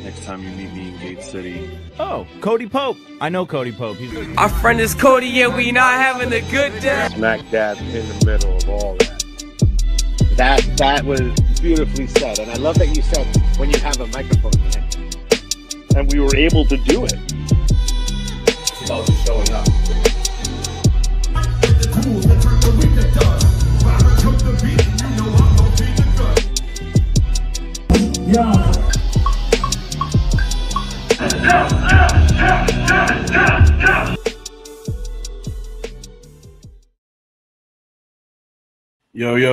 next time you meet me in Gate City. Oh, Cody Pope. I know Cody Pope. Our friend is Cody, and we not having a good day. Smack dab in the middle of all that. That was beautifully said, and I love that you said when you have a microphone. And we were able to do it. About just showing up.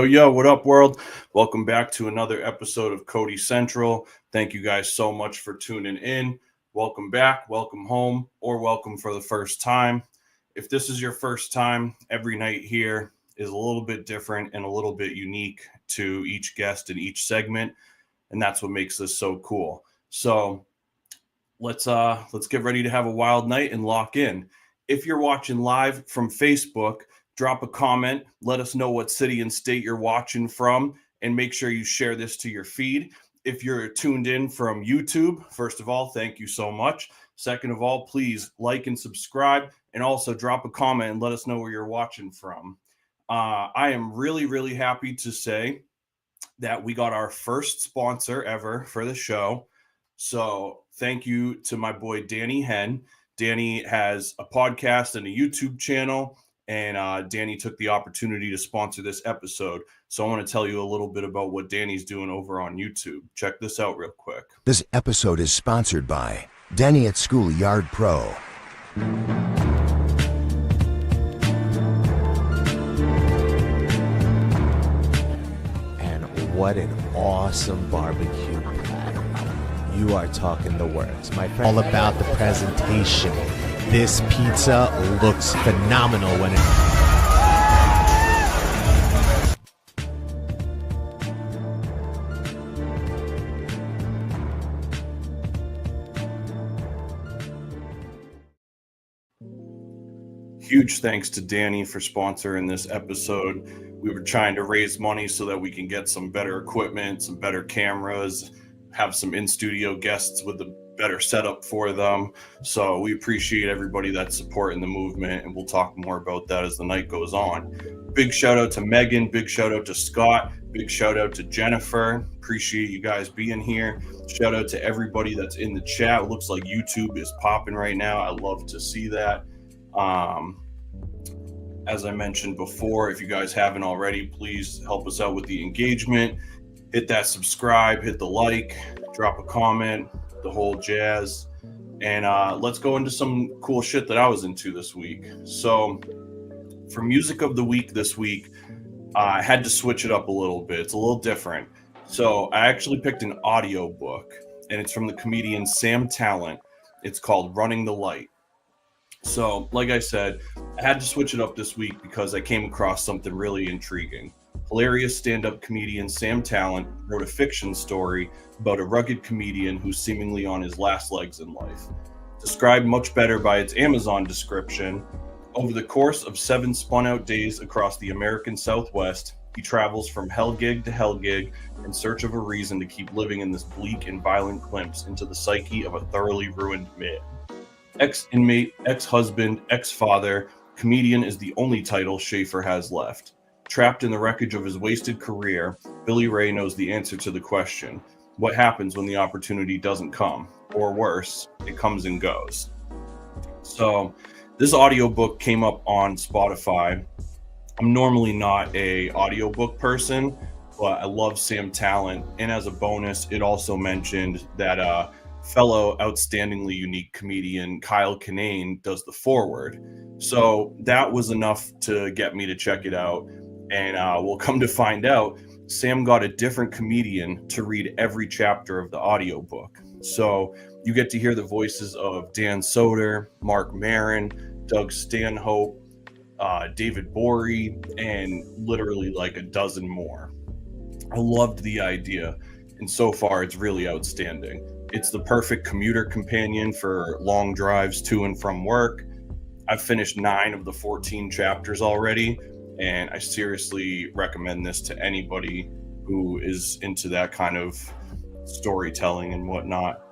Yo, what up, world? Welcome back to another episode of Cody Central. Thank you guys so much for tuning in. Welcome back, welcome home, or welcome for the first time. If this is your first time, every night here is a little bit different and a little bit unique to each guest in each segment, and that's what makes this so cool. So let's get ready to have a wild night and lock in. If you're watching live from Facebook, drop a comment, let us know what city and state you're watching from, and make sure you share this to your feed. If you're tuned in from YouTube, first of all, thank you so much. Second of all, please like and subscribe, and also drop a comment and let us know where you're watching from. I am really happy to say that we got our first sponsor ever for the show. So thank you to my boy, Danny Henn. Danny has a podcast and a YouTube channel, and Danny took the opportunity to sponsor this episode. So I want to tell you a little bit about what Danny's doing over on YouTube. Check this out real quick. This episode is sponsored by Denny at Schoolyard Pro. And what an awesome barbecue platter. You are talking the words, my friend. All about the presentation. This pizza looks phenomenal when it... Huge thanks to Danny for sponsoring this episode. We were trying to raise money so that we can get some better equipment, some better cameras, have some in-studio guests with a better setup for them. So we appreciate everybody that's supporting the movement, and we'll talk more about that as the night goes on. Big shout out to Megan, big shout out to Scott, big shout out to Jennifer. Appreciate you guys being here. Shout out to everybody that's in the chat. It looks like YouTube is popping right now. I love to see that. As I mentioned before, if you guys haven't already, please help us out with the engagement. Hit that subscribe, hit the like, drop a comment, the whole jazz. And let's go into some cool shit that I was into this week. So for music of the week this week, I had to switch it up a little bit. It's a little different. So I actually picked an audio book, and it's from the comedian Sam Talent. It's called Running the Light. So, like I said, I had to switch it up this week because I came across something really intriguing. Hilarious stand-up comedian Sam Talent wrote a fiction story about a rugged comedian who's seemingly on his last legs in life. Described much better by its Amazon description, over the course of 7 spun-out days across the American Southwest, he travels from hell gig to hell gig in search of a reason to keep living in this bleak and violent glimpse into the psyche of a thoroughly ruined man. Ex-inmate, ex-husband, ex-father, comedian is the only title Schaefer has left. Trapped in the wreckage of his wasted career, Billy Ray knows the answer to the question, what happens when the opportunity doesn't come? Or worse, it comes and goes. So this audiobook came up on Spotify. I'm normally not a audiobook person, but I love Sam Talent. And as a bonus, it also mentioned that fellow outstandingly unique comedian Kyle Kinane does the foreword. So that was enough to get me to check it out. And we'll come to find out, Sam got a different comedian to read every chapter of the audiobook. So you get to hear the voices of Dan Soder, Mark Maron, Doug Stanhope, David Borey, and literally like a dozen more. I loved the idea, and so far it's really outstanding. It's the perfect commuter companion for long drives to and from work. I've finished 9 of the 14 chapters already, and I seriously recommend this to anybody who is into that kind of storytelling and whatnot.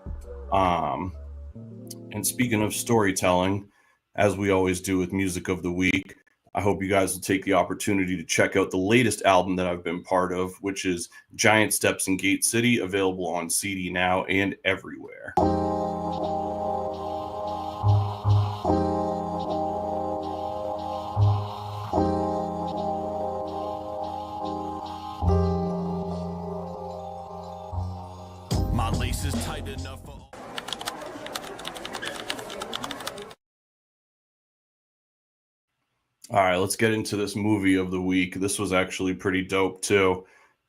And speaking of storytelling, as we always do with Music of the Week, I hope you guys will take the opportunity to check out the latest album that I've been part of, which is Giant Steps in Gate City, available on CD now and everywhere. My lace is tight enough for... All right, let's get into this movie of the week. This was actually pretty dope too.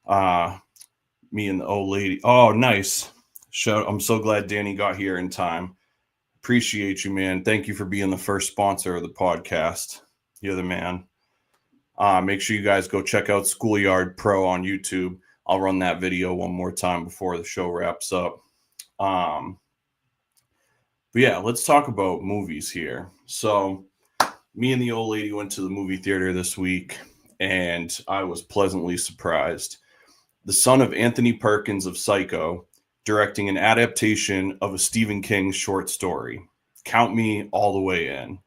Me and the old lady. Oh, nice. I'm so glad Danny got here in time. Appreciate you, man. Thank you for being the first sponsor of the podcast. You're the man. Make sure you guys go check out Schoolyard Pro on YouTube. I'll run that video one more time before the show wraps up. But yeah, let's talk about movies here. So me and the old lady went to the movie theater this week, and I was pleasantly surprised. The son of Anthony Perkins of Psycho, directing an adaptation of a Stephen King short story. Count me all the way in.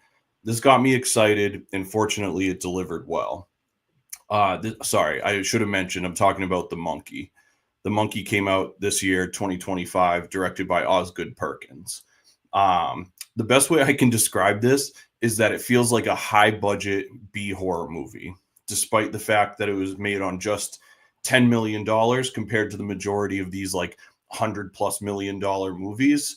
This got me excited, and fortunately it delivered well. Sorry, I should have mentioned, I'm talking about The Monkey. The Monkey came out this year, 2025, directed by Osgood Perkins. The best way I can describe this is that it feels like a high-budget B-horror movie, despite the fact that it was made on just $10 million compared to the majority of these like $100+ million movies.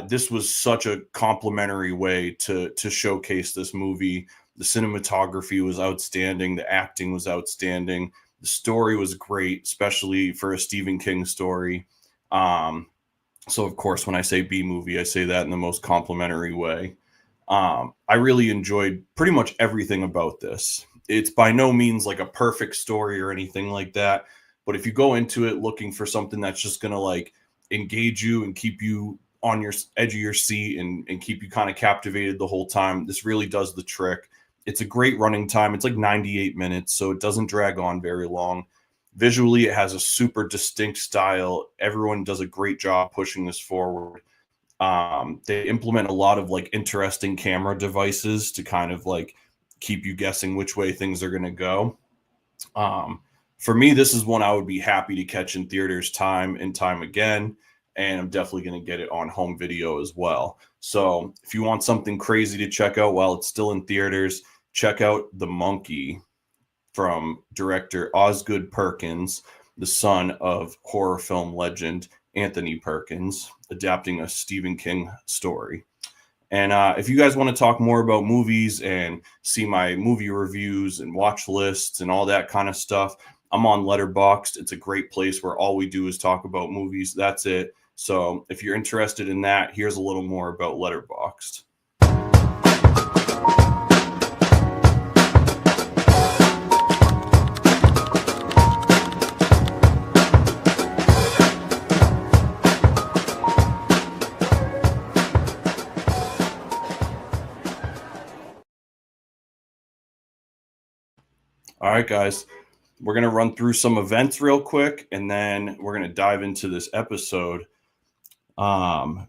This was such a complimentary way to showcase this movie. The cinematography was outstanding. The acting was outstanding. The story was great, especially for a Stephen King story. So, of course, when I say B movie, I say that in the most complimentary way. I really enjoyed pretty much everything about this. It's by no means like a perfect story or anything like that. But if you go into it looking for something that's just going to like engage you and keep you on your edge of your seat and keep you kind of captivated the whole time, this really does the trick. It's a great running time. It's like 98 minutes, so it doesn't drag on very long. Visually, it has a super distinct style. Everyone does a great job pushing this forward. They implement a lot of like interesting camera devices to kind of like keep you guessing which way things are going to go. For me, this is one I would be happy to catch in theaters time and time again. And I'm definitely going to get it on home video as well. So if you want something crazy to check out while it's still in theaters, check out The Monkey from director Osgood Perkins, the son of horror film legend Anthony Perkins, adapting a Stephen King story. And if you guys want to talk more about movies and see my movie reviews and watch lists and all that kind of stuff, I'm on Letterboxd. It's a great place where all we do is talk about movies. That's it. So if you're interested in that, here's a little more about Letterboxd. All right, guys, we're going to run through some events real quick, and then we're going to dive into this episode.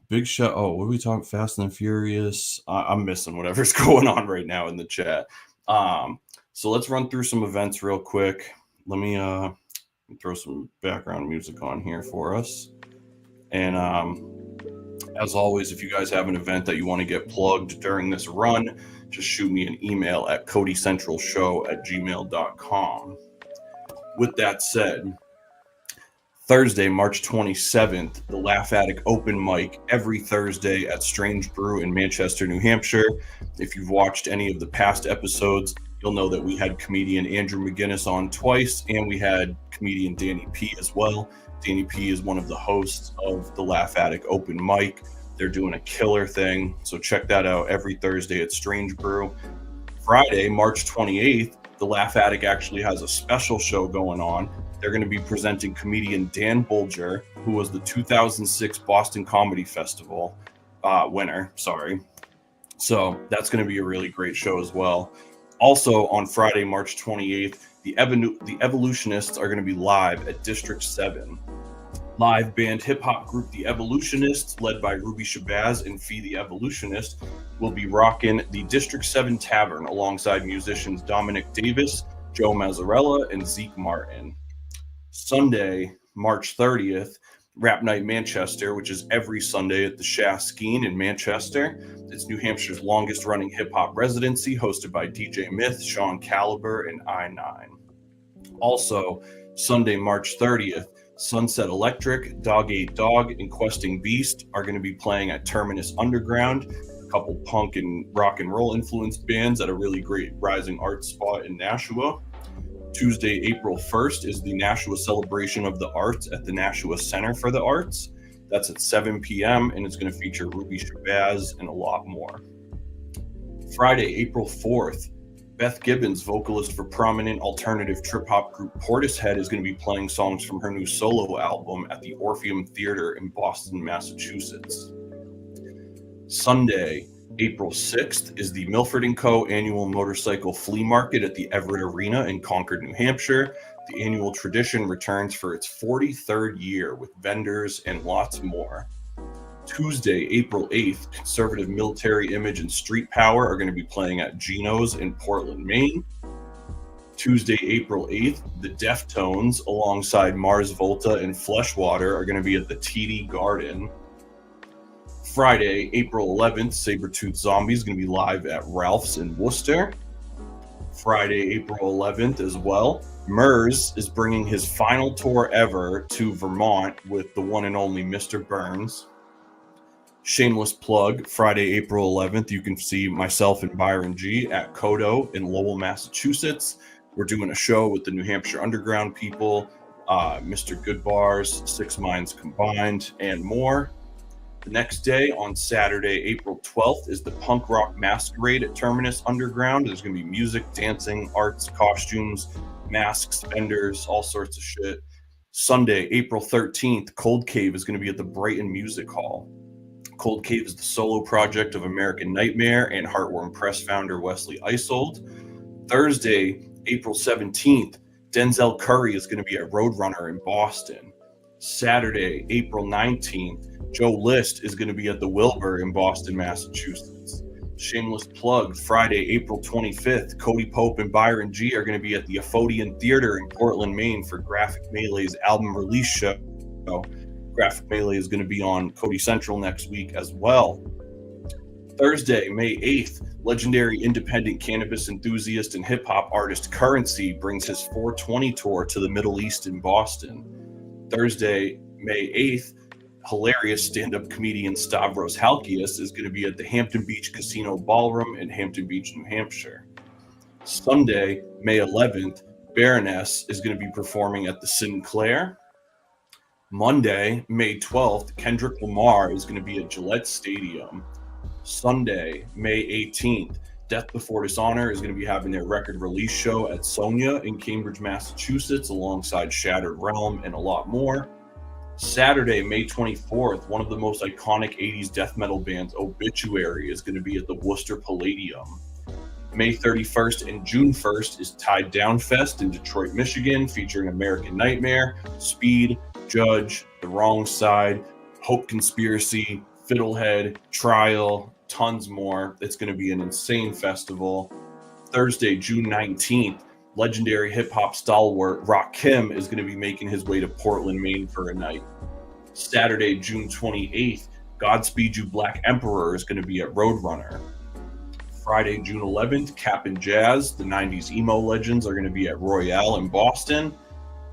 Big show. Oh, what are we talking? Fast and Furious. I'm missing whatever's going on right now in the chat. So let's run through some events real quick. Let me throw some background music on here for us. And as always, if you guys have an event that you want to get plugged during this run, just shoot me an email at codycentralshow@gmail.com. With that said, Thursday, March 27th, the Laugh Attic open mic every Thursday at Strange Brew in Manchester, New Hampshire. If you've watched any of the past episodes, you'll know that we had comedian Andrew McGinnis on twice, and we had comedian Danny P as well. Danny P is one of the hosts of the Laugh Attic open mic. They're doing a killer thing, so check that out every Thursday at Strange Brew. Friday, March 28th, the Laugh Attic actually has a special show going on. They're going to be presenting comedian Dan Bolger, who was the 2006 Boston Comedy Festival winner. So that's going to be a really great show as well. Also on Friday, March 28th, the Evolutionists are going to be live at District 7. Live band hip-hop group The Evolutionists, led by Ruby Shabazz and Fee the Evolutionist, will be rocking the District 7 Tavern alongside musicians Dominic Davis, Joe Mazzarella, and Zeke Martin. Sunday, March 30th, Rap Night Manchester, which is every Sunday at the Shaskeen in Manchester. It's New Hampshire's longest-running hip-hop residency, hosted by DJ Myth, Sean Caliber, and I9. Also, Sunday, March 30th, Sunset Electric, Dog Ate Dog, and Questing Beast are going to be playing at Terminus Underground, a couple punk and rock and roll influenced bands at a really great rising art spot in Nashua. Tuesday, April 1st is the Nashua Celebration of the Arts at the Nashua Center for the Arts. That's at 7 p.m. and it's going to feature Ruby Shabazz and a lot more. Friday, April 4th, Beth Gibbons, vocalist for prominent alternative trip-hop group Portishead, is going to be playing songs from her new solo album at the Orpheum Theater in Boston, Massachusetts. Sunday, April 6th, is the Milford & Co. annual motorcycle flea market at the Everett Arena in Concord, New Hampshire. The annual tradition returns for its 43rd year with vendors and lots more. Tuesday, April 8th, Conservative Military Image and Street Power are going to be playing at Geno's in Portland, Maine. Tuesday, April 8th, the Deftones alongside Mars Volta and Fleshwater are going to be at the TD Garden. Friday, April 11th, Sabretooth Zombie is going to be live at Ralph's in Worcester. Friday, April 11th as well, Murs is bringing his final tour ever to Vermont with the one and only Mr. Burns. Shameless plug, Friday, April 11th, you can see myself and Byron G at Cody in Lowell, Massachusetts. We're doing a show with the New Hampshire Underground people, Mr. Goodbars, Six Minds Combined, and more. The next day, on Saturday, April 12th, is the Punk Rock Masquerade at Terminus Underground. There's going to be music, dancing, arts, costumes, masks, vendors, all sorts of shit. Sunday, April 13th, Cold Cave is going to be at the Brighton Music Hall. Cold Cave is the solo project of American Nightmare and Heartworm Press founder Wesley Isold. Thursday, April 17th, Denzel Curry is going to be at Roadrunner in Boston. Saturday, April 19th, Joe List is going to be at the Wilbur in Boston, Massachusetts. Shameless plug, Friday, April 25th, Cody Pope and Byron G are going to be at the Aphodian Theater in Portland, Maine for Graphic Melee's album release show. Graphic Melee is going to be on Cody Central next week as well. Thursday, May 8th, legendary independent cannabis enthusiast and hip-hop artist Currency brings his 420 tour to the Middle East in Boston. Thursday, May 8th, hilarious stand-up comedian Stavros Halkias is going to be at the Hampton Beach Casino Ballroom in Hampton Beach, New Hampshire. Sunday, May 11th, Baroness is going to be performing at the Sinclair. Monday, May 12th, Kendrick Lamar is going to be at Gillette Stadium. Sunday, May 18th, Death Before Dishonor is going to be having their record release show at Sonia in Cambridge, Massachusetts, alongside Shattered Realm and a lot more. Saturday, May 24th, one of the most iconic 80s death metal bands, Obituary, is going to be at the Worcester Palladium. May 31st and June 1st is Tied Down Fest in Detroit, Michigan, featuring American Nightmare, Speed, Judge, The Wrong Side, Hope Conspiracy, Fiddlehead, Trial, tons more. It's going to be an insane festival. Thursday, June 19th, legendary hip-hop stalwart Rakim is going to be making his way to Portland, Maine for a night. Saturday, June 28th, Godspeed You Black Emperor is going to be at Roadrunner. Friday, June 11th, Cap and Jazz, the 90s emo legends, are going to be at Royale in Boston.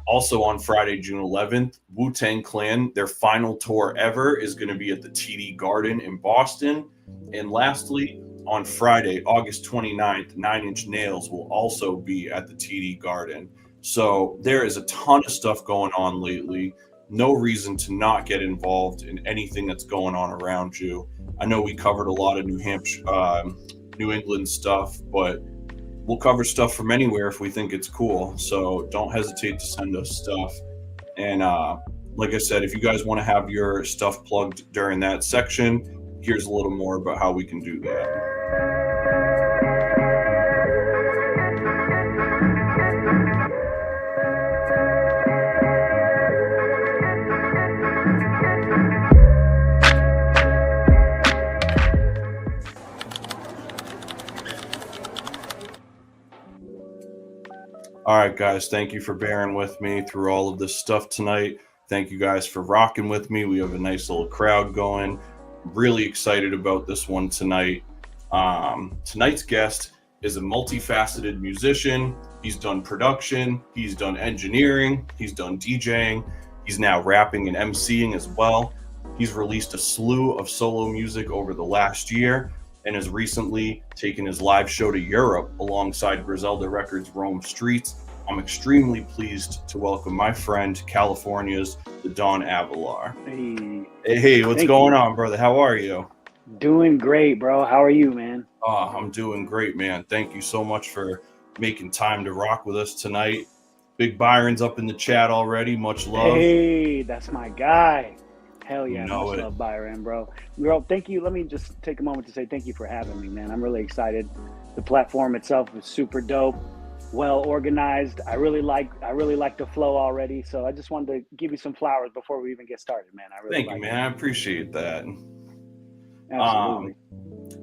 Also on Friday, June 11th, Wu-Tang Clan, their final tour ever, is going to be at the TD Garden in Boston. And lastly, on Friday, August 29th, 9 Inch Nails will also be at the TD Garden. So there is a ton of stuff going on lately. No reason to not get involved in anything that's going on around you. I know we covered a lot of New England stuff, but we'll cover stuff from anywhere if we think it's cool. So don't hesitate to send us stuff. And like I said, if you guys want to have your stuff plugged during that section, here's a little more about how we can do that. All right, guys, thank you for bearing with me through all of this stuff tonight. Thank you guys for rocking with me. We have a nice little crowd going. Really excited about this one tonight. Tonight's guest is a multifaceted musician. He's done production, he's done engineering, he's done DJing, he's now rapping and emceeing as well. He's released a slew of solo music over the last year and has recently taken his live show to Europe alongside Griselda Records Rome Streetz. I'm extremely pleased to welcome my friend, California's the Don Avelar. Hey, what's going on, brother? How are you? Doing great, bro. How are you, man? I'm doing great, man. Thank you so much for making time to rock with us tonight. Big Byron's up in the chat already. Much love. Hey, that's my guy. Hell yeah, much love Byron, bro. Girl, thank you. Let me just take a moment to say thank you for having me, man. I'm really excited. The platform itself is super dope, well organized. I really like the flow already. So I just wanted to give you some flowers before we even get started, man. Thank you, man. I appreciate that. Absolutely.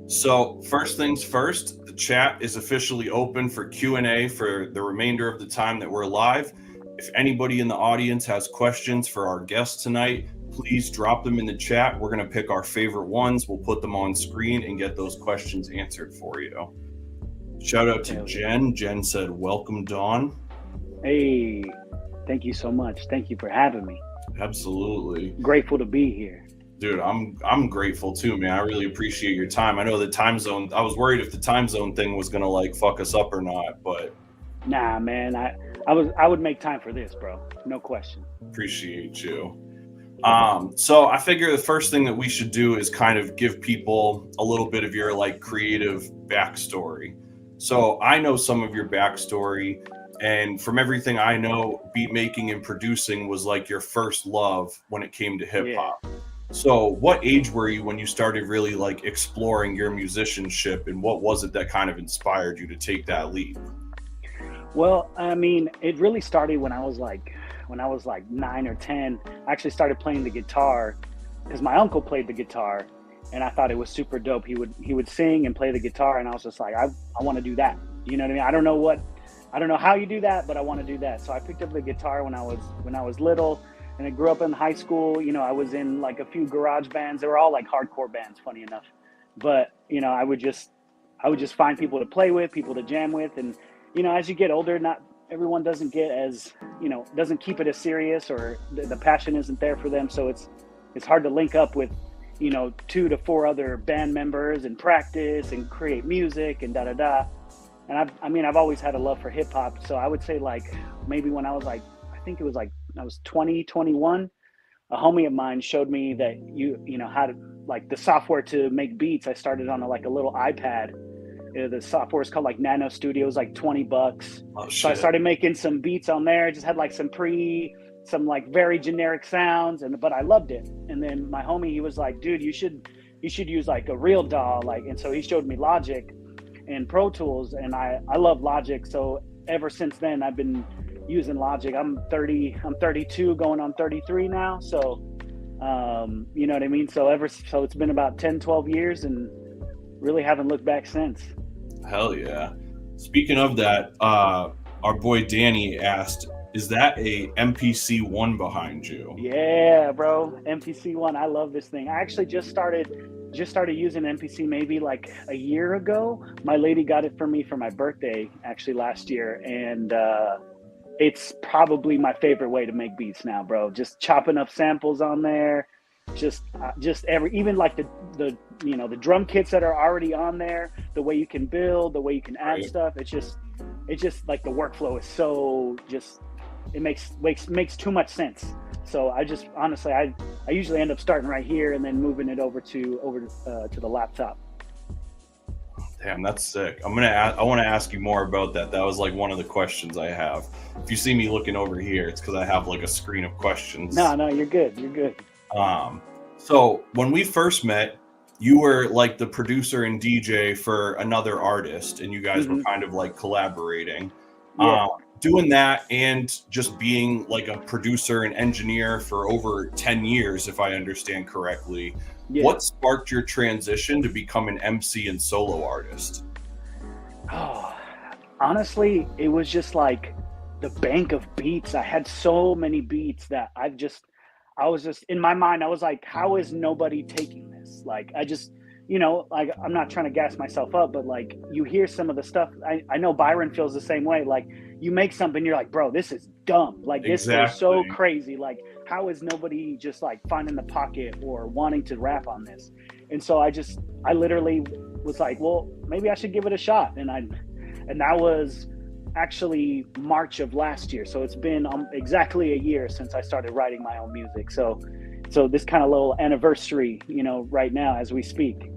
So first things first, the chat is officially open for Q&A for the remainder of the time that we're live. If anybody in the audience has questions for our guests tonight, please drop them in the chat. We're going to pick our favorite ones. We'll put them on screen and get those questions answered for you. Shout out to Jen. Jen said, welcome, Don. Hey, thank you so much. Thank you for having me. Absolutely. Grateful to be here. Dude, I'm grateful too, man. I really appreciate your time. I know the time zone, I was worried if the time zone thing was gonna like fuck us up or not, but nah, man, I would make time for this, bro. No question. Appreciate you. So I figure the first thing that we should do is kind of give people a little bit of your like creative backstory. So I know some of your backstory, and from everything I know, beat making and producing was like your first love when it came to hip hop. Yeah. So what age were you when you started really like exploring your musicianship, and what was it that kind of inspired you to take that leap? Well, I mean, it really started when I was like 9 or 10. I actually started playing the guitar because my uncle played the guitar and I thought it was super dope. He would sing and play the guitar, and I was just like, I want to do that. You know what I mean? I don't know how you do that, but I want to do that. So I picked up the guitar when I was little. And I grew up in high school. You know, I was in like a few garage bands. They were all like hardcore bands, funny enough. But, you know, I would just find people to play with, people to jam with. And, you know, as you get older, not everyone doesn't get as, you know, doesn't keep it as serious, or the passion isn't there for them. So it's hard to link up with, you know, 2 to 4 other band members and practice and create music and da-da-da. And I've always had a love for hip hop. So I would say like maybe when I was like, I think it was like, I was 20, 21, a homie of mine showed me that you know how to, like, the software to make beats. I started on a little iPad. The software is called like Nano Studio. It was like $20. Oh, so I started making some beats on there. I just had like some like very generic sounds, but I loved it. And then my homie, he was like, dude, you should use like a real DAW. And so he showed me Logic and Pro Tools, and I love Logic. So ever since then, I've been using Logic. I'm 32 going on 33 now. So, you know what I mean? So it's been about 10, 12 years and really haven't looked back since. Hell yeah. Speaking of that, our boy Danny asked, is that a MPC-1 behind you? Yeah, bro. MPC-1. I love this thing. I actually just started using MPC maybe like a year ago. My lady got it for me for my birthday actually last year. And, it's probably my favorite way to make beats now, bro. Just chopping up samples on there, even like the you know, the drum kits that are already on there, the way you can build, the way you can add stuff. It's just like the workflow is so it makes too much sense. So I usually end up starting right here and then moving it over to the laptop. Damn, that's sick. I want to ask you more about that. That was like one of the questions I have. If you see me looking over here, it's because I have like a screen of questions. No, you're good. You're good. So when we first met, you were like the producer and DJ for another artist, and you guys were kind of like collaborating. Yeah. Doing that and just being like a producer and engineer for over 10 years, if I understand correctly. Yeah. What sparked your transition to become an MC and solo artist? Oh, honestly, it was just like the bank of beats. I had so many beats that I was just in my mind, I was like, how is nobody taking this? Like, I just, you know, like, I'm not trying to gas myself up, but like, you hear some of the stuff. I know Byron feels the same way. Like, you make something, you're like, bro, this is dumb. Like, this is so crazy. Like, how is nobody just like finding the pocket or wanting to rap on this? And so I literally was like, well, maybe I should give it a shot. And that was actually March of last year. So it's been exactly a year since I started writing my own music. So this kind of little anniversary, you know, right now as we speak.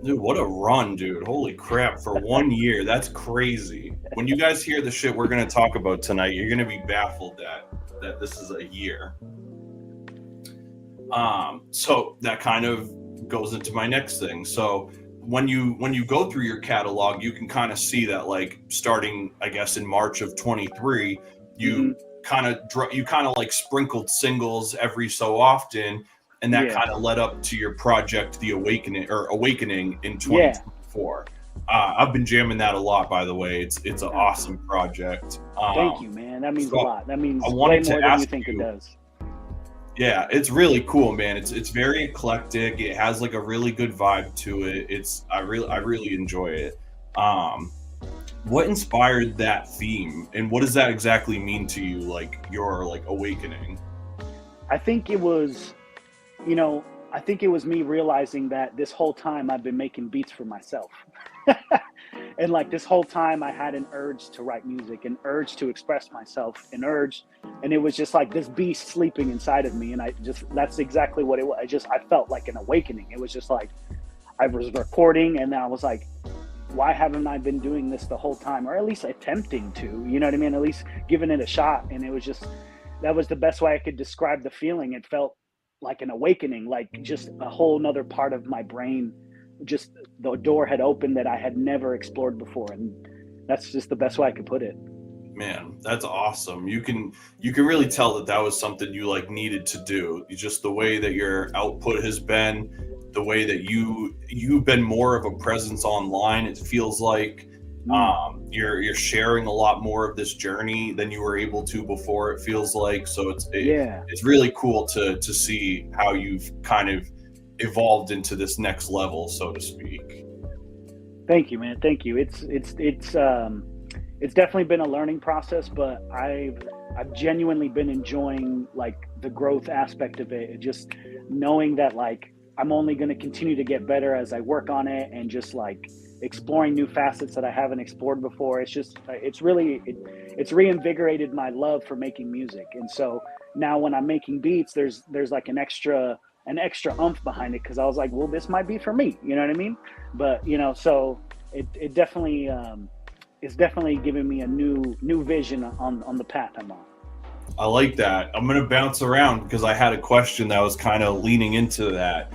Dude, what a run, dude. Holy crap. For 1 year. That's crazy. When you guys hear the shit we're going to talk about tonight, you're going to be baffled that this is a year. So that kind of goes into my next thing. So when you go through your catalog, you can kind of see that, like, starting, I guess, in March of 23, you kind of like sprinkled singles every so often, and that kind of led up to your project, The Awakening in 2024. I've been jamming that a lot, by the way. It's an awesome project. Thank you, man. That means a lot. That means I way wanted more to than ask you think it does. Yeah, it's really cool, man. It's very eclectic. It has like a really good vibe to it. I really enjoy it. What inspired that theme, and what does that exactly mean to you, like your like awakening? I think it was, you know, me realizing that this whole time I've been making beats for myself. And like this whole time I had an urge to write music, an urge to express myself, and it was just like this beast sleeping inside of me. And that's exactly what it was. I felt like an awakening. It was just like, I was recording and then I was like, why haven't I been doing this the whole time? Or at least attempting to, you know what I mean? At least giving it a shot. And it was just, that was the best way I could describe the feeling. It felt like an awakening, like just a whole nother part of my brain, just the door had opened that I had never explored before. And that's just the best way I could put it. Man, that's awesome. You can really tell that was something you like needed to do. Just the way that your output has been, the way that you've been more of a presence online. It feels like you're sharing a lot more of this journey than you were able to before. It feels like, so it's really cool to see how you've kind of evolved into this next level, so to speak. Thank you, man. Thank you. It's definitely been a learning process, but I've genuinely been enjoying like the growth aspect of it. Just knowing that like I'm only going to continue to get better as I work on it, and just like exploring new facets that I haven't explored before. It's reinvigorated my love for making music. And so now when I'm making beats, there's like an extra oomph behind it, because I was like, well, this might be for me, you know what I mean? But you know, so it definitely it's definitely giving me a new vision on the path I'm on. I like that. I'm gonna bounce around because I had a question that was kind of leaning into that.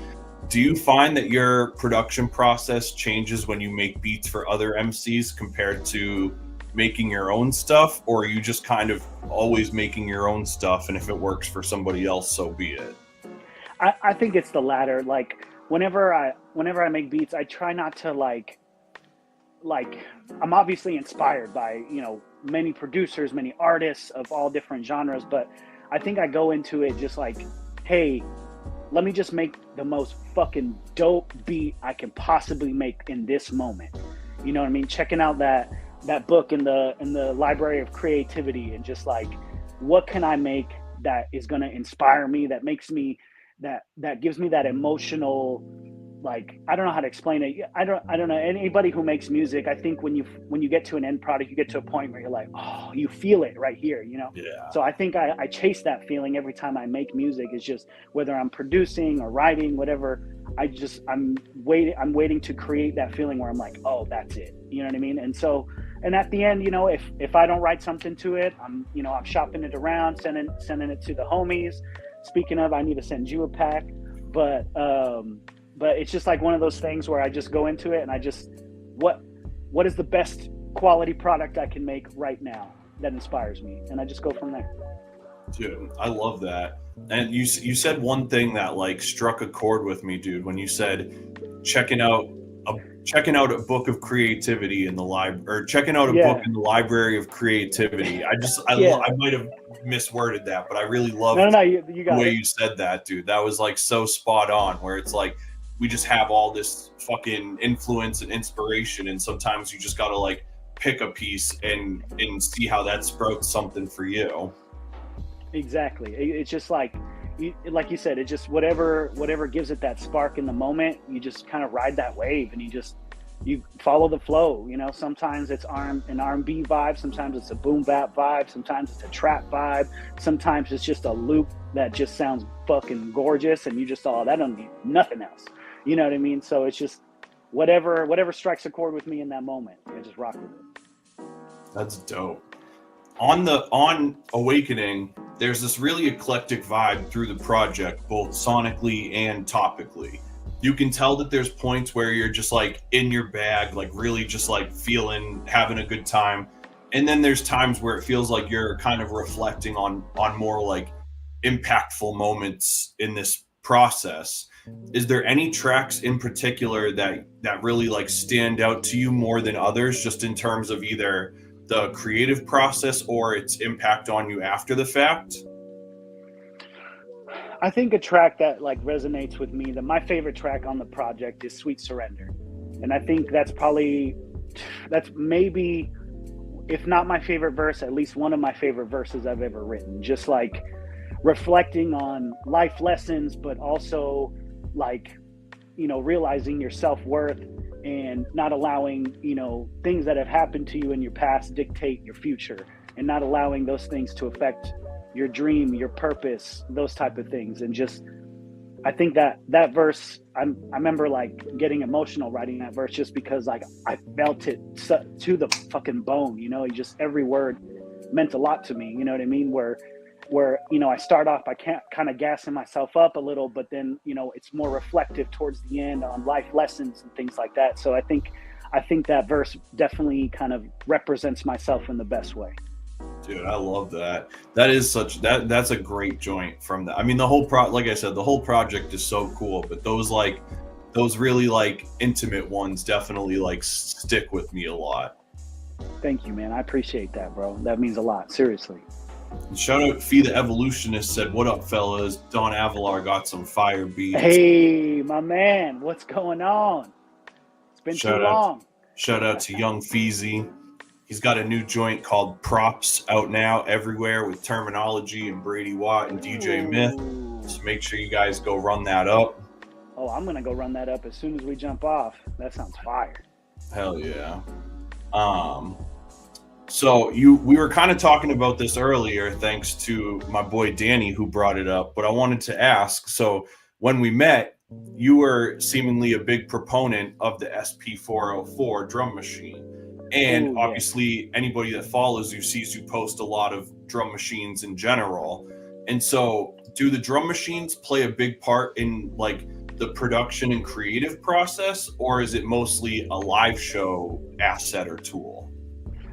Do you find that your production process changes when you make beats for other MCs compared to making your own stuff, or are you just kind of always making your own stuff, and if it works for somebody else, so be it? I think it's the latter. Like whenever I make beats, I try not to like I'm obviously inspired by, you know, many producers, many artists of all different genres, but I think I go into it just like, hey, let me just make the most fucking dope beat I can possibly make in this moment. You know what I mean? Checking out that book in the library of creativity, and just like, what can I make that is going to inspire me, that makes me that gives me that emotional, like, I don't know how to explain it. I don't know. Anybody who makes music, I think when you get to an end product, you get to a point where you're like, oh, you feel it right here, you know? Yeah. So I think I chase that feeling every time I make music. It's just whether I'm producing or writing, whatever, I'm waiting to create that feeling where I'm like, oh, that's it. You know what I mean? And so, and at the end, you know, if I don't write something to it, I'm shopping it around, sending it to the homies. Speaking of, I need to send you a pack, but it's just like one of those things where I just go into it and I just, what is the best quality product I can make right now that inspires me? And I just go from there. Dude, I love that. And you said one thing that like struck a chord with me, dude, when you said checking out checking out a book of creativity in the library, or checking out a book in the library of creativity. I might have misworded that, but I really loved you got the way it. you said that, dude. That was like so spot on, where it's like we just have all this fucking influence and inspiration, and sometimes you just gotta like pick a piece and see how that sprouts something for you. Exactly. It's just like you said, it just whatever gives it that spark in the moment, you just kind of ride that wave, and you follow the flow. You know, sometimes it's an R&B vibe, sometimes it's a boom bap vibe, sometimes it's a trap vibe, sometimes it's just a loop that just sounds fucking gorgeous, and you just that don't need nothing else. You know what I mean? So it's just whatever strikes a chord with me in that moment, I just rock with it. That's dope. On Awakening, there's this really eclectic vibe through the project, both sonically and topically. You can tell that there's points where you're just like in your bag, like really just like having a good time. And then there's times where it feels like you're kind of reflecting on more like impactful moments in this process. Is there any tracks in particular that really like stand out to you more than others, just in terms of either the creative process or its impact on you after the fact? I think a track that like resonates with me, my favorite track on the project is Sweet Surrender. And I think that's maybe, if not my favorite verse, at least one of my favorite verses I've ever written. Just like reflecting on life lessons, but also like, you know, realizing your self-worth and not allowing, you know, things that have happened to you in your past dictate your future, and not allowing those things to affect your dream, your purpose, those type of things. And just, I think that verse, I remember like getting emotional writing that verse, just because like I felt it to the fucking bone, you know. Just every word meant a lot to me, you know what I mean? Where you know, I start off by kind of gassing myself up a little, but then, you know, it's more reflective towards the end on life lessons and things like that. So I think that verse definitely kind of represents myself in the best way. Dude, I love that. That is that's a great joint from that. I mean, like I said, the whole project is so cool, but those really like intimate ones definitely like stick with me a lot. Thank you, man. I appreciate that, bro. That means a lot. Seriously. And shout out Fee the Evolutionist said, "What up, fellas? Don Avelar got some fire beats." Hey, my man, what's going on? It's been too long. Shout out to Young Feezy. He's got a new joint called Props out now everywhere with Terminology and Brady Watt and DJ Myth. So make sure you guys go run that up. Oh, I'm gonna go run that up as soon as we jump off. That sounds fire. Hell yeah. So we were kind of talking about this earlier, thanks to my boy Danny who brought it up, but I wanted to ask, so when we met, you were seemingly a big proponent of the SP404 drum machine. And obviously anybody that follows you sees you post a lot of drum machines in general. And so do the drum machines play a big part in like the production and creative process, or is it mostly a live show asset or tool?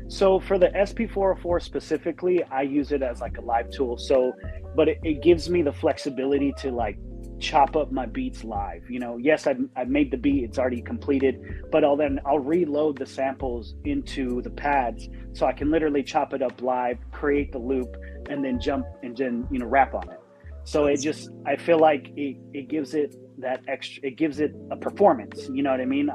So for the SP404 specifically, I use it as like a live tool. So, but it gives me the flexibility to like chop up my beats live. You know, yes, I've made the beat, it's already completed, but I'll reload the samples into the pads, so I can literally chop it up live, create the loop, and then jump and then, you know, rap on it. So I feel like it gives it that extra, it gives it a performance. You know what I mean?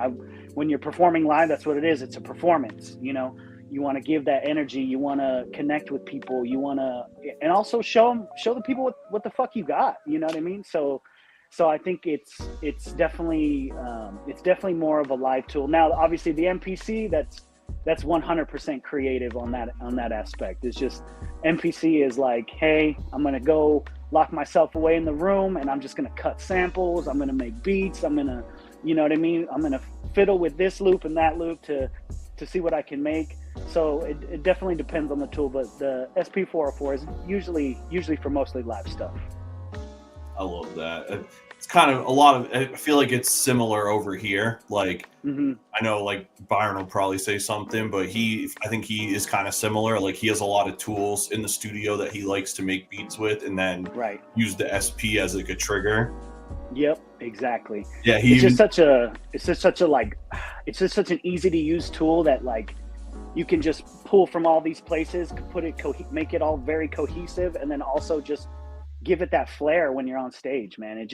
When you're performing live, that's what it is. It's a performance, you know. You want to give that energy. You want to connect with people. You want to, and also show the people what the fuck you got. You know what I mean? So I think it's definitely more of a live tool. Now, obviously, the MPC that's 100% creative on that aspect. It's just MPC is like, hey, I'm gonna go lock myself away in the room, and I'm just gonna cut samples. I'm gonna make beats. I'm gonna, you know what I mean? I'm gonna fiddle with this loop and that loop to see what I can make. So it definitely depends on the tool, but the SP404 is usually for mostly live stuff. I love that. It's kind of a lot of, I feel like it's similar over here. Like, I know like Byron will probably say something, but I think he is kind of similar. Like he has a lot of tools in the studio that he likes to make beats with, and then use the SP as like a trigger. Yep, Exactly. Yeah, it's just such an easy to use tool that like you can just pull from all these places, make it all very cohesive, and then also just give it that flair when you're on stage, man.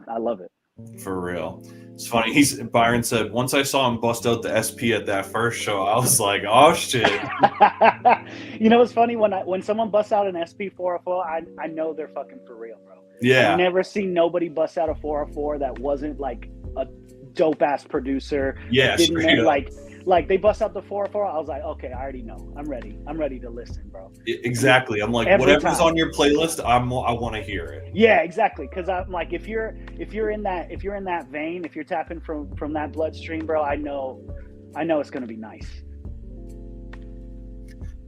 I love it. For real. It's funny. Byron said, once I saw him bust out the SP at that first show, I was like, oh shit. You know, it's funny when someone busts out an SP 404, I know they're fucking for real, bro. Yeah. I've never seen nobody bust out a 404 that wasn't like a dope ass producer. Yeah. Like they bust out the 404. I was like, okay, I already know. I'm ready to listen, bro. Exactly. I'm like, whatever's on your playlist, I want to hear it. Yeah, exactly. Because I'm like, if you're in that vein, if you're tapping from that bloodstream, bro, I know it's gonna be nice.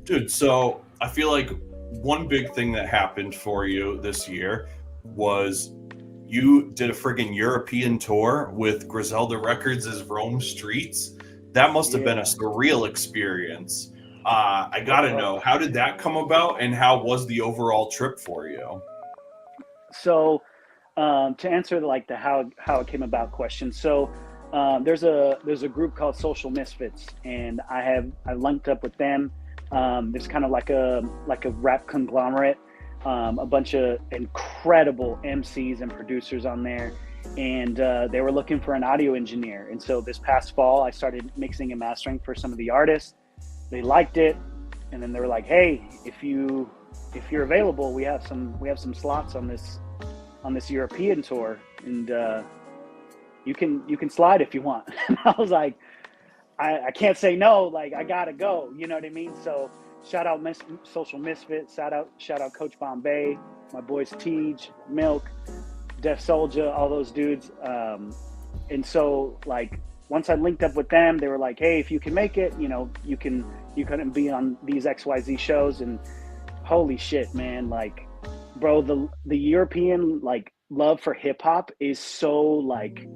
Dude, so I feel like one big thing that happened for you this year was you did a friggin' European tour with Griselda Records' Rome Streetz. That must have been a surreal experience. I gotta know, how did that come about, and how was the overall trip for you? So, to answer like the how it came about question, so there's a group called Social Misfits, and I linked up with them. There's kind of like a rap conglomerate, a bunch of incredible MCs and producers on there. And they were looking for an audio engineer. And so this past fall, I started mixing and mastering for some of the artists. They liked it. And then they were like, hey, if you're available, we have some slots on this European tour, and you can slide if you want. And I was like, I can't say no, like I gotta go, you know what I mean? So shout out Social Misfits, shout out Coach Bombay, my boys Tej, Milk, Def Soldier, all those dudes. And so like once I linked up with them, they were like, hey, if you can make it, you know, you couldn't be on these XYZ shows. And holy shit, man, like, bro, the European like love for hip hop is so like,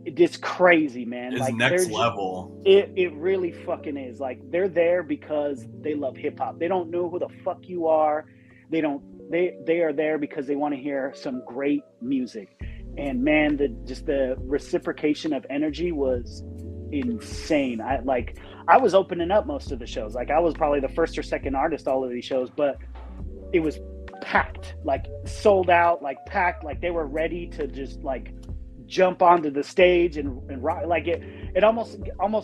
it's crazy, man. It's like next level. It really fucking is. Like they're there because they love hip hop. They don't know who the fuck you are. They are there because they want to hear some great music. And man, the reciprocation of energy was insane. I was opening up most of the shows. Like I was probably the first or second artist all of these shows, but it was packed, like sold out, like packed, like they were ready to just like jump onto the stage and rock. Like it almost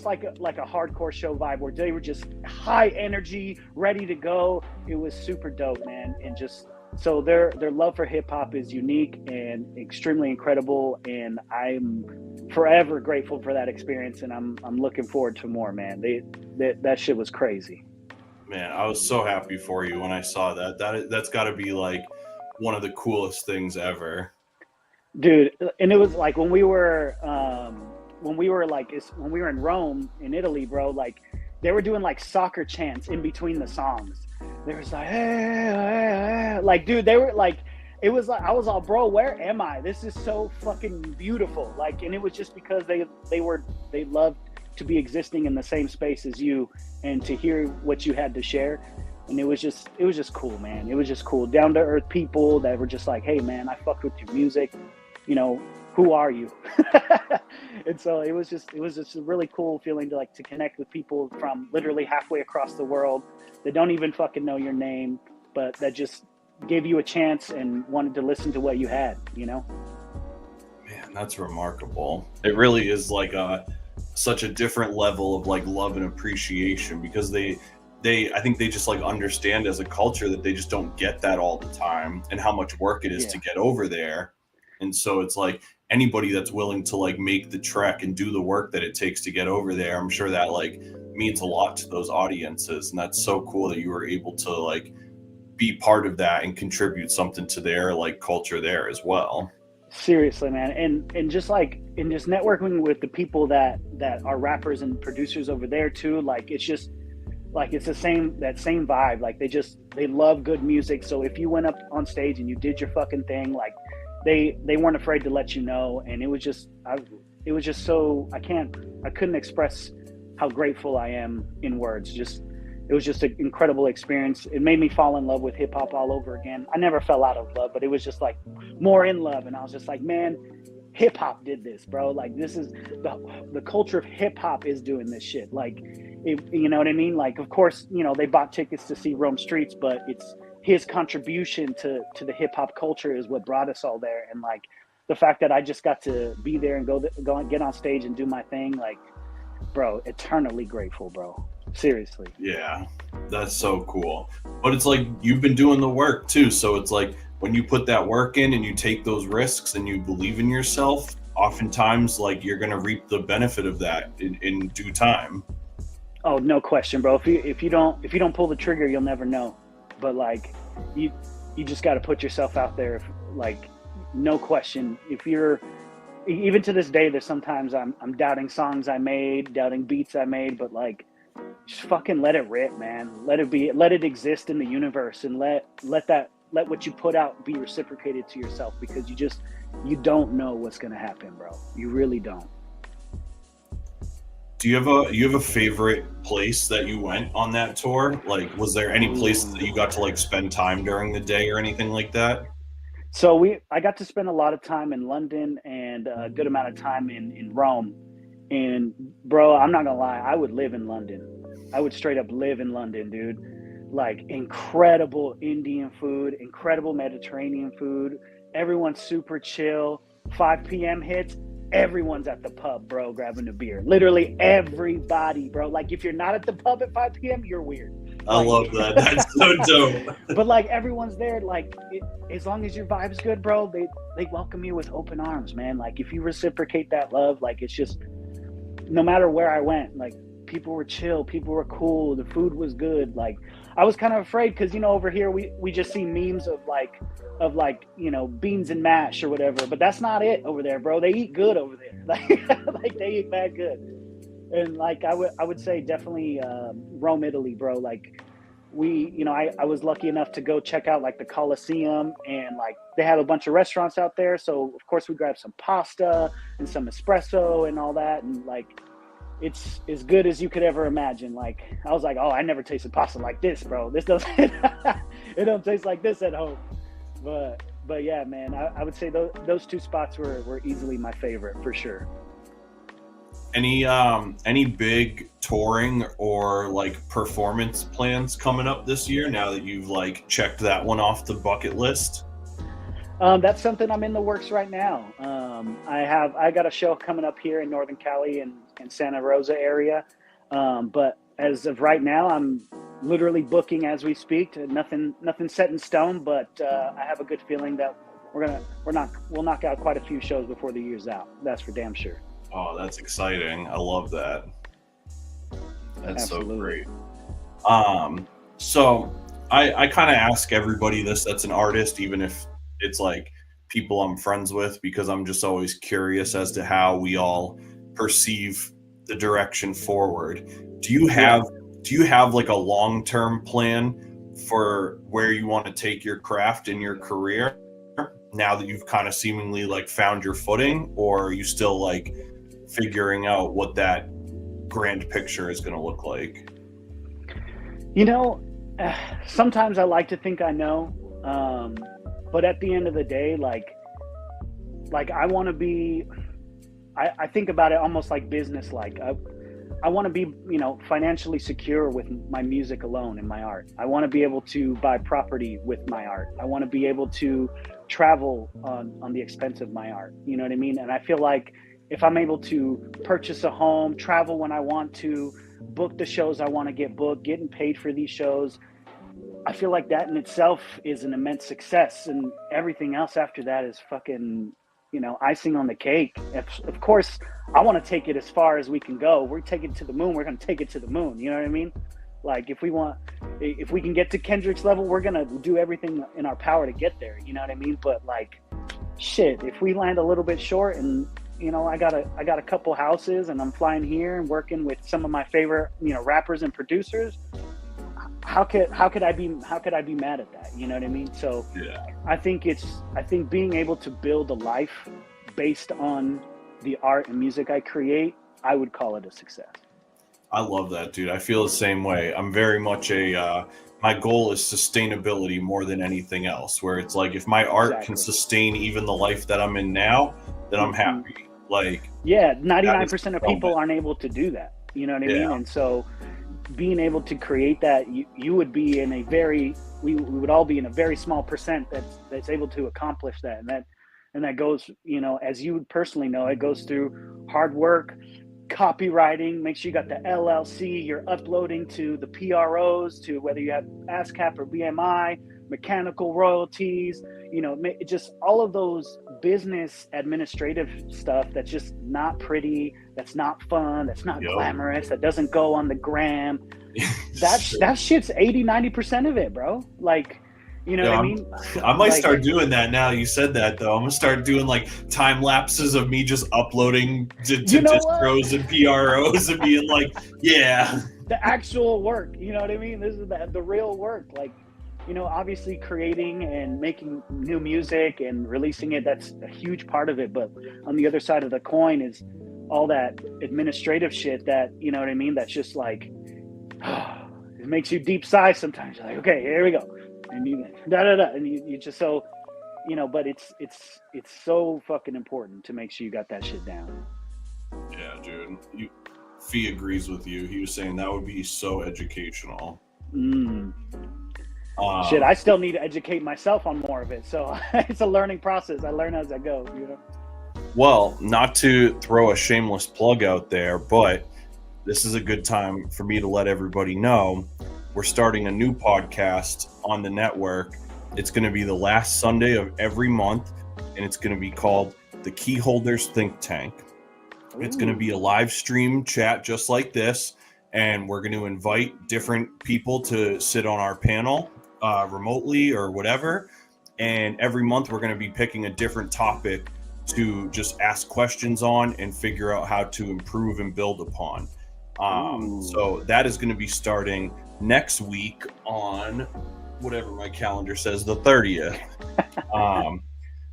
like a hardcore show vibe where they were just high energy, ready to go. It was super dope, man. And just so their love for hip hop is unique and extremely incredible, and I'm forever grateful for that experience, and I'm looking forward to more, man. That shit was crazy. Man, I was so happy for you when I saw that. That's got to be like one of the coolest things ever. Dude, and it was like when we were in Rome in Italy, bro, like they were doing like soccer chants in between the songs. They was like, hey, like, dude, they were like, it was like, I was all, bro, where am I? This is so fucking beautiful. Like, and it was just because they loved to be existing in the same space as you and to hear what you had to share. And it was just cool, man. It was just cool. Down to earth people that were just like, hey man, I fucked with your music. You know, who are you? And so it was just a really cool feeling to connect with people from literally halfway across the world that don't even fucking know your name, but that just gave you a chance and wanted to listen to what you had, you know? Man, that's remarkable. It really is like such a different level of like love and appreciation, because I think they just like understand as a culture that they just don't get that all the time, and how much work it is to get over there. And so it's like anybody that's willing to like make the trek and do the work that it takes to get over there, I'm sure that like means a lot to those audiences. And that's so cool that you were able to like be part of that and contribute something to their like culture there as well. Seriously, man. And just like, and just networking with the people that are rappers and producers over there too, like it's just like it's that same vibe. Like they love good music. So if you went up on stage and you did your fucking thing, like they weren't afraid to let you know. And it was just so I couldn't express how grateful I am in words. Just it was just an incredible experience. It made me fall in love with hip hop all over again. I never fell out of love, but it was just like more in love. And I was just like, man, hip hop did this, bro. Like, this is the culture of hip hop is doing this shit. Like, you know what I mean? Like, of course, you know, they bought tickets to see Rome Streetz, but it's his contribution to the hip hop culture is what brought us all there. And like the fact that I just got to be there and go and get on stage and do my thing, like, bro, eternally grateful, bro. Seriously. Yeah, that's so cool. But it's like you've been doing the work too. So it's like when you put that work in and you take those risks and you believe in yourself, oftentimes like you're gonna reap the benefit of that in due time. Oh, no question, bro. If you don't pull the trigger, you'll never know. But like you just got to put yourself out there. Like, no question. If you're, even to this day, there's sometimes I'm doubting songs I made, doubting beats I made, but like, just fucking let it rip, man. Let it exist in the universe, and let what you put out be reciprocated to yourself, because you don't know what's gonna happen, bro. You really don't. Do you have a favorite place that you went on that tour? Like, was there any place that you got to like spend time during the day or anything like that? So I got to spend a lot of time in London and a good amount of time in Rome. And bro, I'm not gonna lie, I would live in London. I would straight up live in London, dude. Like, incredible Indian food, incredible Mediterranean food. Everyone's super chill. 5 p.m. hits, everyone's at the pub, bro, grabbing a beer. Literally everybody, bro. Like, if you're not at the pub at 5 p.m., you're weird. I love that. That's so dope. But like, everyone's there. Like, as long as your vibe's good, bro, they welcome you with open arms, man. Like, if you reciprocate that love, like, it's just, no matter where I went, like, people were chill, people were cool, the food was good. Like, I was kind of afraid because, you know, over here we just see memes of like, you know, beans and mash or whatever, but that's not it over there, bro. They eat good over there. Like they eat mad good. And like, I would say definitely Rome, Italy, bro. Like, I was lucky enough to go check out like the Colosseum, and like they have a bunch of restaurants out there. So of course we grabbed some pasta and some espresso and all that. And like, it's as good as you could ever imagine. Like, I was like, oh, I never tasted pasta like this, bro. This doesn't, it don't taste like this at home. But yeah, man, I would say those two spots were easily my favorite for sure. Any big touring or like performance plans coming up this year now that you've like checked that one off the bucket list? That's something I'm in the works right now. I got a show coming up here in Northern Cali and Santa Rosa area. But as of right now, I'm literally booking as we speak. Nothing set in stone, but I have a good feeling that we'll knock out quite a few shows before the year's out. That's for damn sure. Oh, that's exciting. I love that. That's Absolutely. So great. So I kind of ask everybody this that's an artist, even if it's like people I'm friends with, because I'm just always curious as to how we all perceive the direction forward. Do you have like a long-term plan for where you want to take your craft in your career now that you've kind of seemingly like found your footing, or are you still like figuring out what that grand picture is going to look like? You know, sometimes I like to think I know, but at the end of the day, like I want to be, I think about it almost like business. Like I want to be, you know, financially secure with my music alone and my art. I want to be able to buy property with my art. I want to be able to travel on the expense of my art. You know what I mean? And I feel like if I'm able to purchase a home, travel when I want to, book the shows I want to get booked, getting paid for these shows, I feel like that in itself is an immense success. And everything else after that is fucking, you know, icing on the cake. Of course, I want to take it as far as we can go. We're taking it to the moon. We're going to take it to the moon. You know what I mean? Like, if we can get to Kendrick's level, we're going to do everything in our power to get there. You know what I mean? But like, shit, if we land a little bit short and, you know, I got a couple houses and I'm flying here and working with some of my favorite, you know, rappers and producers, how could I be mad at that? You know what I mean? So yeah. I think being able to build a life based on the art and music I create, I would call it a success. I love that, dude. I feel the same way. I'm very much my goal is sustainability more than anything else, where it's like if my art can sustain even the life that I'm in now, then I'm happy. Like, yeah, 99% of people aren't able to do that. You know what I mean? And so being able to create that, you would be in a very, we would all be in a very small percent that's able to accomplish that. And that goes, you know, as you personally know, it goes through hard work, copywriting, make sure you got the LLC, you're uploading to the PROs, to whether you have ASCAP or BMI, mechanical royalties, you know, just all of those business administrative stuff that's just not pretty, that's not fun, that's not glamorous, that doesn't go on the gram. that shit's 80-90% of it, bro. Like, you know what I mean? I might start doing that now. You said that, though. I'm gonna start doing like time lapses of me just uploading to distros and PROs and being like, the actual work. You know what I mean? This is the real work. Like, you know, obviously creating and making new music and releasing it, that's a huge part of it. But on the other side of the coin is all that administrative shit that, you know what I mean? That's just like, it makes you deep sigh sometimes. You're like, okay, here we go. And you and you just, so, you know, but it's so fucking important to make sure you got that shit down. Yeah, dude. Fee agrees with you. He was saying that would be so educational. Shit, I still need to educate myself on more of it. So it's a learning process. I learn as I go, you know? Well, not to throw a shameless plug out there, but this is a good time for me to let everybody know we're starting a new podcast on the network. It's going to be the last Sunday of every month, and it's going to be called The Keyholders Think Tank. Ooh. It's going to be a live stream chat just like this, and we're going to invite different people to sit on our panel remotely or whatever. And every month we're going to be picking a different topic to just ask questions on and figure out how to improve and build upon. So that is going to be starting next week on whatever my calendar says, the 30th.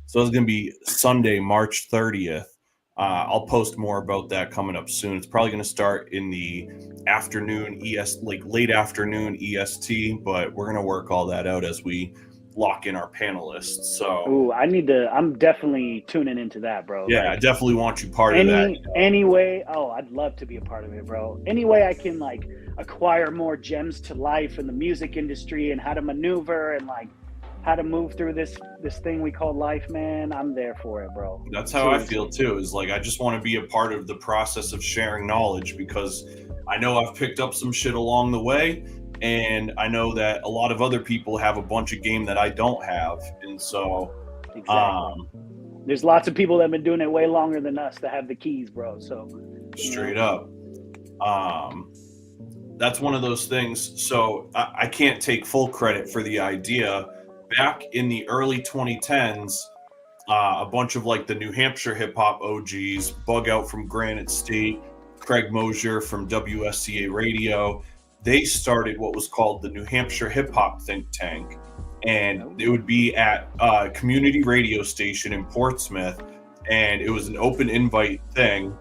So it's going to be Sunday, March 30th. I'll post more about that coming up soon. It's probably going to start in the afternoon, like late afternoon EST, but we're going to work all that out as we lock in our panelists. So I'm definitely tuning into that, bro. Yeah, like, I definitely want you part of that. Anyway, I'd love to be a part of it, bro. Any way I can like acquire more gems to life in the music industry and how to maneuver and like how to move through this thing we call life, man, I'm there for it, bro. That's how I feel too, is like I just want to be a part of the process of sharing knowledge, because I know I've picked up some shit along the way, and I know that a lot of other people have a bunch of game that I don't have. And so there's lots of people that have been doing it way longer than us that have the keys, bro. So straight up. That's one of those things. So I can't take full credit for the idea. Back in the early 2010s, a bunch of like the New Hampshire hip hop OGs, Bug Out from Granite State, Craig Mosier from WSCA Radio, they started what was called the New Hampshire Hip Hop Think Tank. And it would be at a community radio station in Portsmouth. And it was an open invite thing.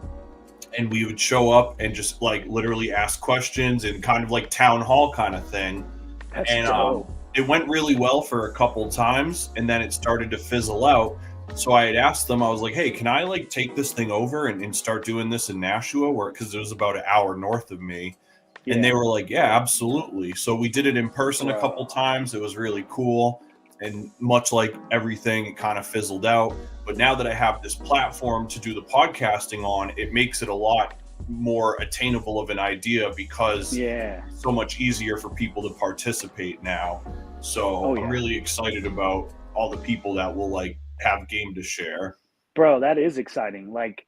And we would show up and just like literally ask questions and kind of like town hall kind of thing. That's dope. It went really well for a couple times, and then it started to fizzle out. So I had asked them, I was like, hey, can I like take this thing over and start doing this in Nashua, because it was about an hour north of me. Yeah. And they were like, yeah, absolutely. So we did it in person a couple times. It was really cool. And much like everything, it kind of fizzled out. But now that I have this platform to do the podcasting on, it makes it a lot more attainable of an idea, because it's so much easier for people to participate now. So I'm really excited about all the people that will like have game to share. Bro, that is exciting. Like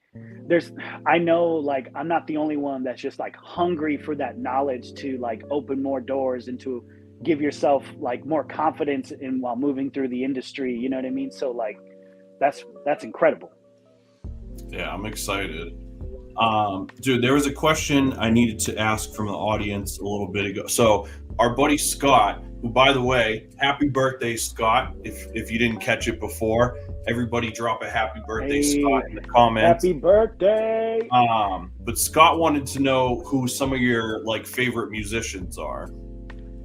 I know like I'm not the only one that's just like hungry for that knowledge to like open more doors and to give yourself like more confidence in while moving through the industry. You know what I mean? So like that's incredible. Yeah, I'm excited. Dude, there was a question I needed to ask from the audience a little bit ago. So our buddy Scott, who, by the way, happy birthday, Scott. If you didn't catch it before, everybody drop a happy birthday, Scott, in the comments. Happy birthday. But Scott wanted to know who some of your like favorite musicians are.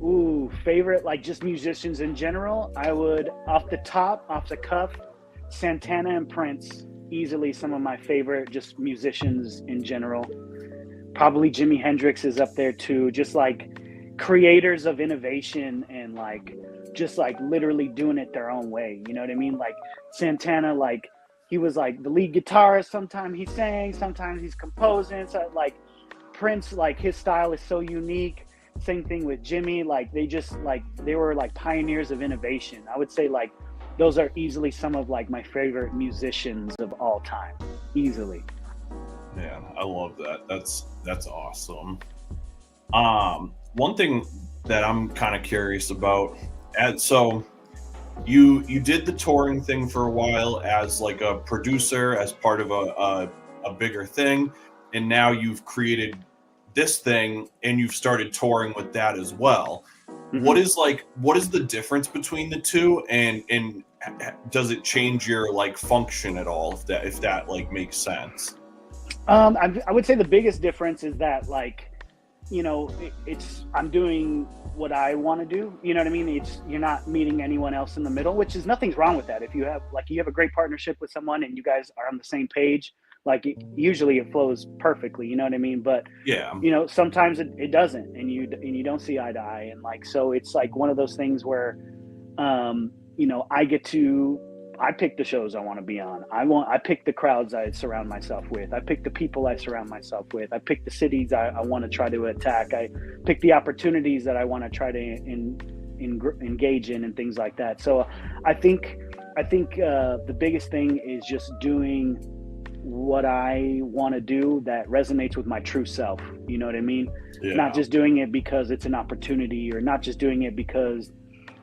Ooh, favorite, like just musicians in general. I would, off the cuff, Santana and Prince, easily some of my favorite just musicians in general. Probably Jimi Hendrix is up there too. Just like creators of innovation and like just like literally doing it their own way. You know what I mean? Like Santana, like he was like the lead guitarist. Sometimes he sang, sometimes he's composing. So like Prince, like his style is so unique. Same thing with Jimmy. Like they were like pioneers of innovation. I would say like those are easily some of like my favorite musicians of all time. Easily. Man, I love that. That's awesome. One thing that I'm kind of curious about, and so you did the touring thing for a while as like a producer, as part of a bigger thing, and now you've created this thing and you've started touring with that as well. Mm-hmm. What is the difference between the two, and does it change your like function at all, if that like makes sense? I would say the biggest difference is that like, you know, I'm doing what I want to do. You know what I mean? You're not meeting anyone else in the middle, which is nothing's wrong with that. If you have a great partnership with someone and you guys are on the same page, like usually it flows perfectly. You know what I mean? But yeah, you know, sometimes it doesn't, and you don't see eye to eye, and like so it's like one of those things where, you know, I pick the shows I want to be on. I pick the crowds I surround myself with. I pick the people I surround myself with. I pick the cities I want to try to attack. I pick the opportunities that I want to try to engage in and things like that. So I think the biggest thing is just doing what I want to do that resonates with my true self. You know what I mean? Yeah. Not just doing it because it's an opportunity, or not just doing it because,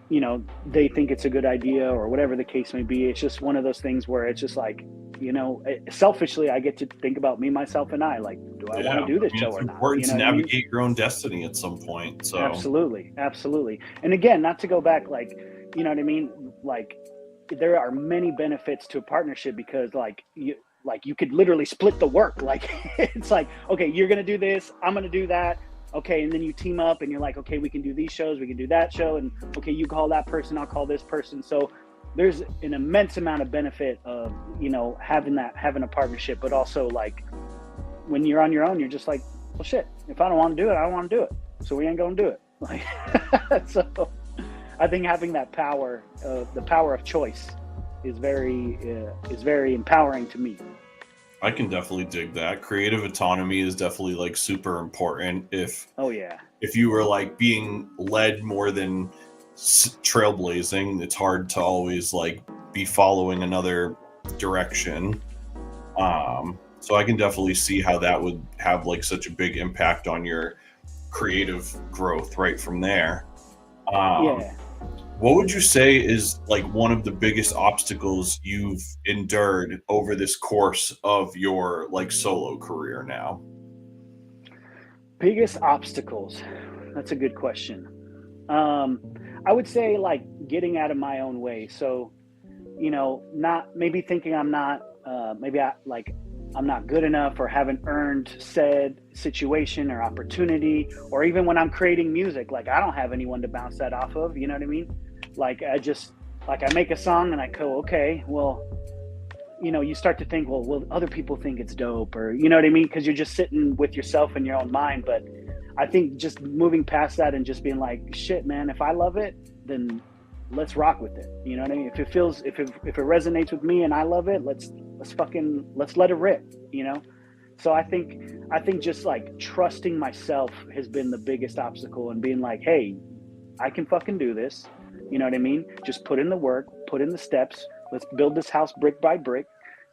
you know, they think it's a good idea or whatever the case may be. It's just one of those things where it's just like, you know, selfishly, I get to think about me, myself, and I. Like, do I want to do this show or not? It's important to navigate your own destiny at some point. So absolutely. And again, not to go back, like, you know what I mean? Like, there are many benefits to a partnership because, like, you could literally split the work. Like, it's like, okay, you're gonna do this, I'm gonna do that. Okay, and then you team up and you're like, okay, we can do these shows, we can do that show, and okay, you call that person, I'll call this person. So there's an immense amount of benefit of, you know, having a partnership, but also like when you're on your own, you're just like, well, shit, if I don't want to do it, I don't want to do it. So we ain't gonna do it. Like, so I think having that power, the power of choice, is very empowering to me. I can definitely dig that. Creative autonomy is definitely like super important. If you were like being led more than trailblazing, it's hard to always like be following another direction. So I can definitely see how that would have like such a big impact on your creative growth right from there. What would you say is like one of the biggest obstacles you've endured over this course of your like solo career now? Biggest obstacles? That's a good question. I would say like getting out of my own way. So, you know, not maybe thinking I'm not good enough or haven't earned said situation or opportunity, or even when I'm creating music, like I don't have anyone to bounce that off of. You know what I mean? Like I make a song and I go, okay, well, you know, you start to think, well, will other people think it's dope, or you know what I mean? Because you're just sitting with yourself in your own mind. But I think just moving past that and just being like, shit, man, if I love it, then let's rock with it. You know what I mean? If it resonates with me and I love it, let's let it rip, you know? So I think just like trusting myself has been the biggest obstacle, and being like, hey, I can fucking do this. You know what I mean? Just put in the work, put in the steps. Let's build this house brick by brick,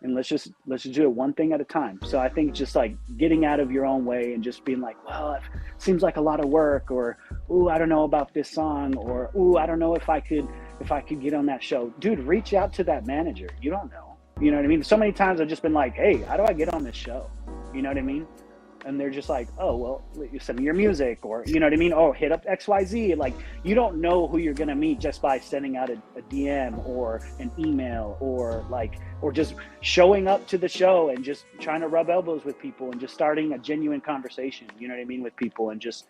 and let's just do it one thing at a time. So I think just like getting out of your own way and just being like, well, it seems like a lot of work, or ooh, I don't know about this song, or ooh, I don't know if I could get on that show. Dude, reach out to that manager. You don't know. You know what I mean? So many times I've just been like, hey, how do I get on this show? You know what I mean? and they're just like, oh, well, you send me your music, or, you know what I mean? Oh, hit up XYZ. Like, you don't know who you're going to meet just by sending out a DM or an email, or just showing up to the show and just trying to rub elbows with people and just starting a genuine conversation, you know what I mean, with people. And just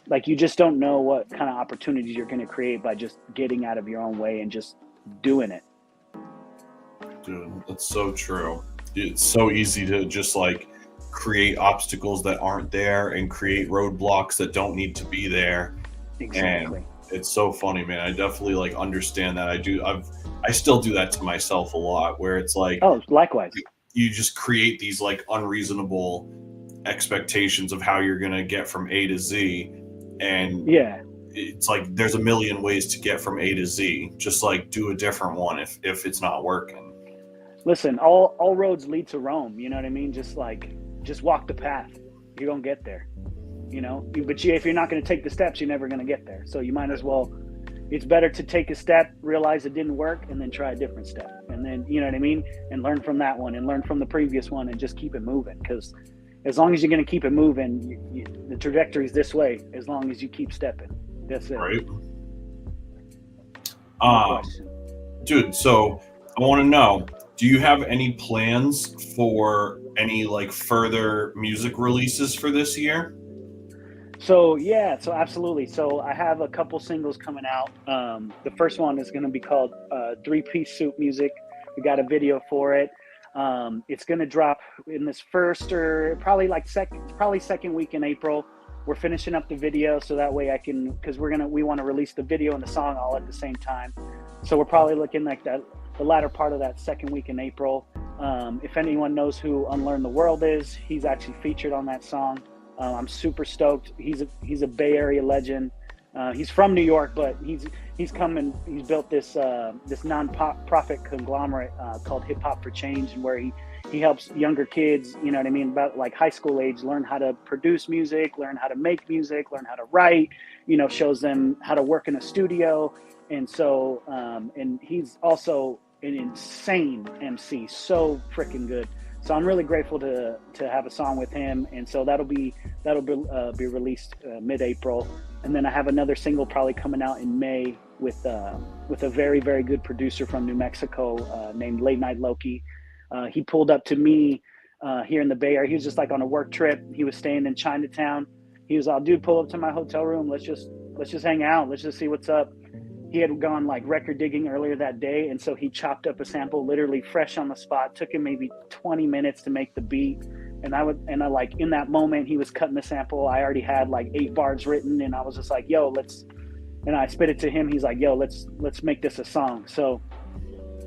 like, you just don't know what kind of opportunities you're going to create by just getting out of your own way and just doing it. Dude, that's so true. It's so easy to just like create obstacles that aren't there and create roadblocks that don't need to be there. Exactly. And it's so funny, man. I definitely like understand that. I still do that to myself a lot, where it's like, oh, likewise, you just create these like unreasonable expectations of how you're going to get from A to Z. And yeah, it's like, there's a million ways to get from A to Z. Just like do a different one if it's not working. Listen, all roads lead to Rome. You know what I mean? Just walk the path. You're going to get there, you know? But if you're not going to take the steps, you're never going to get there. So you might as well, it's better to take a step, realize it didn't work, and then try a different step. And then, you know what I mean? And learn from that one and learn from the previous one and just keep it moving. Because as long as you're going to keep it moving, the trajectory is this way, as long as you keep stepping. That's it. Right. No Dude, so I want to know, do you have any plans for any like further music releases for this year? So yeah, so absolutely. So I have a couple singles coming out. The first one is going to be called 3-Piece Suit Music. We got a video for it. It's going to drop in this first or probably second week in April. We're finishing up the video so that way I can, because we want to release the video and the song all at the same time. So we're probably looking like the latter part of that second week in April. If anyone knows who Unlearn the World is, he's actually featured on that song. I'm super stoked. He's a Bay Area legend. He's from New York, but he's come and he's built this non-profit conglomerate called Hip Hop for Change, and where he helps younger kids, you know what I mean, about like high school age, learn how to produce music, learn how to make music, learn how to write, you know, shows them how to work in a studio. And so, and he's also an insane MC, so freaking good. So I'm really grateful to have a song with him, and so that'll be released mid-April. And then I have another single probably coming out in May with a very, very good producer from New Mexico named Late Night Loki. He pulled up to me here in the Bay Area. He was just like on a work trip. He was staying in Chinatown. He was all, dude, pull up to my hotel room. Let's just hang out. Let's just see what's up. He had gone like record digging earlier that day, and so he chopped up a sample literally fresh on the spot. Took him maybe 20 minutes to make the beat. And I like in that moment he was cutting the sample. I already had like 8 bars written, and I was just like, yo, and I spit it to him. He's like, yo, let's make this a song. So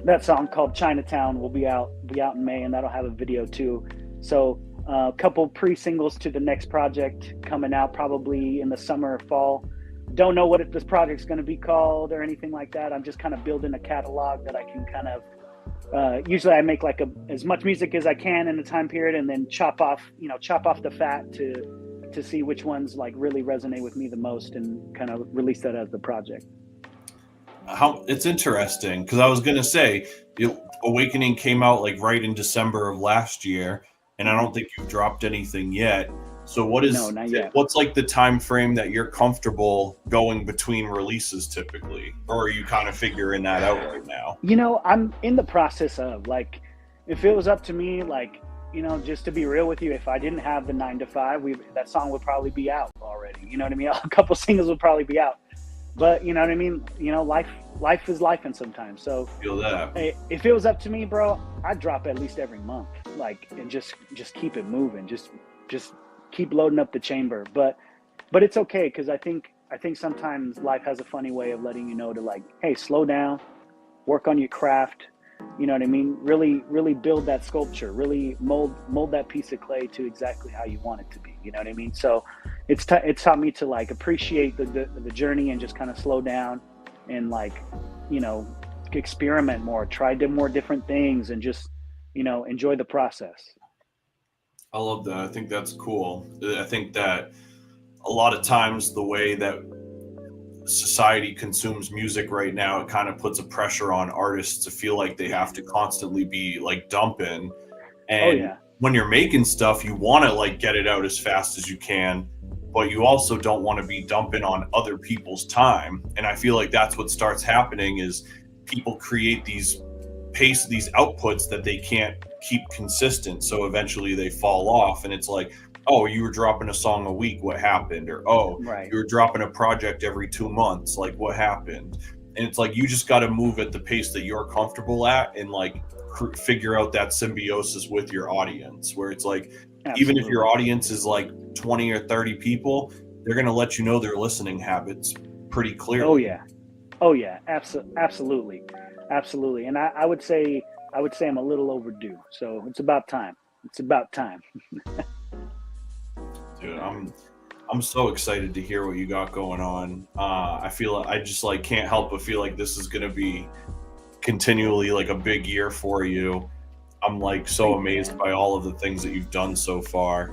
that song called Chinatown will be out in May, and that'll have a video too. So a couple pre-singles to the next project coming out probably in the summer or fall. Don't know what this project's going to be called or anything like that. I'm just kind of building a catalog that I can kind of, usually I make like as much music as I can in a time period, and then chop off the fat to see which ones like really resonate with me the most, and kind of release that as the project. It's interesting, because I was going to say Awakening came out like right in December of last year, and I don't think you've dropped anything yet. So not yet. What's like the time frame that you're comfortable going between releases typically, or are you kind of figuring that out right now? You know, I'm in the process of like, if it was up to me, like, you know, just to be real with you, if I didn't have the 9 to 5, that song would probably be out already. You know what I mean? A couple singles would probably be out. But you know what I mean? You know, life is lifing sometimes. So feel that. If it was up to me, bro, I'd drop at least every month, like, and just keep it moving. Just keep loading up the chamber. But it's okay, because I think sometimes life has a funny way of letting you know to like, hey, slow down, work on your craft. You know what I mean? Really build that sculpture, really mold that piece of clay to exactly how you want it to be. You know what I mean? So it's taught me to like appreciate the journey and just kind of slow down and like, you know, experiment more, try more different things, and just, you know, enjoy the process. I love that. I think that's cool. I think that a lot of times the way that society consumes music right now, it kind of puts a pressure on artists to feel like they have to constantly be like dumping. And when you're making stuff, you want to like get it out as fast as you can, but you also don't want to be dumping on other people's time. And I feel like that's what starts happening is people create these outputs that they can't keep consistent. So eventually they fall off, and it's like, oh, you were dropping a song a week, what happened? Or, oh, you were dropping a project every 2 months, like what happened? And it's like, you just got to move at the pace that you're comfortable at, and like figure out that symbiosis with your audience, where it's like, even if your audience is like 20 or 30 people, they're going to let you know their listening habits pretty clearly. Oh yeah. Absolutely. And I would say I'm a little overdue. So it's about time. Dude, I'm so excited to hear what you got going on. I feel I just like can't help but feel like this is going to be continually like a big year for you. I'm like so amazed by all of the things that you've done so far.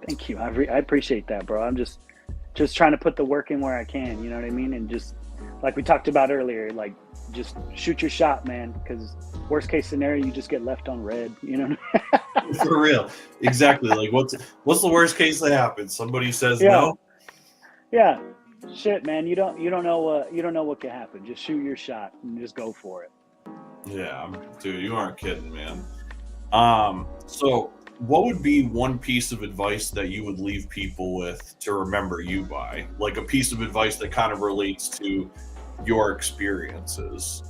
Thank you. I appreciate that, bro. I'm just trying to put the work in where I can, you know what I mean? And just like we talked about earlier, like just shoot your shot, man, because worst case scenario, you just get left on red, you know? For real. Exactly. Like what's the worst case that happens? Somebody says no? Yeah. Shit, man. You don't know what can happen. Just shoot your shot and just go for it. Yeah, dude, you aren't kidding, man. So what would be one piece of advice that you would leave people with to remember you by? Like a piece of advice that kind of relates to your experiences.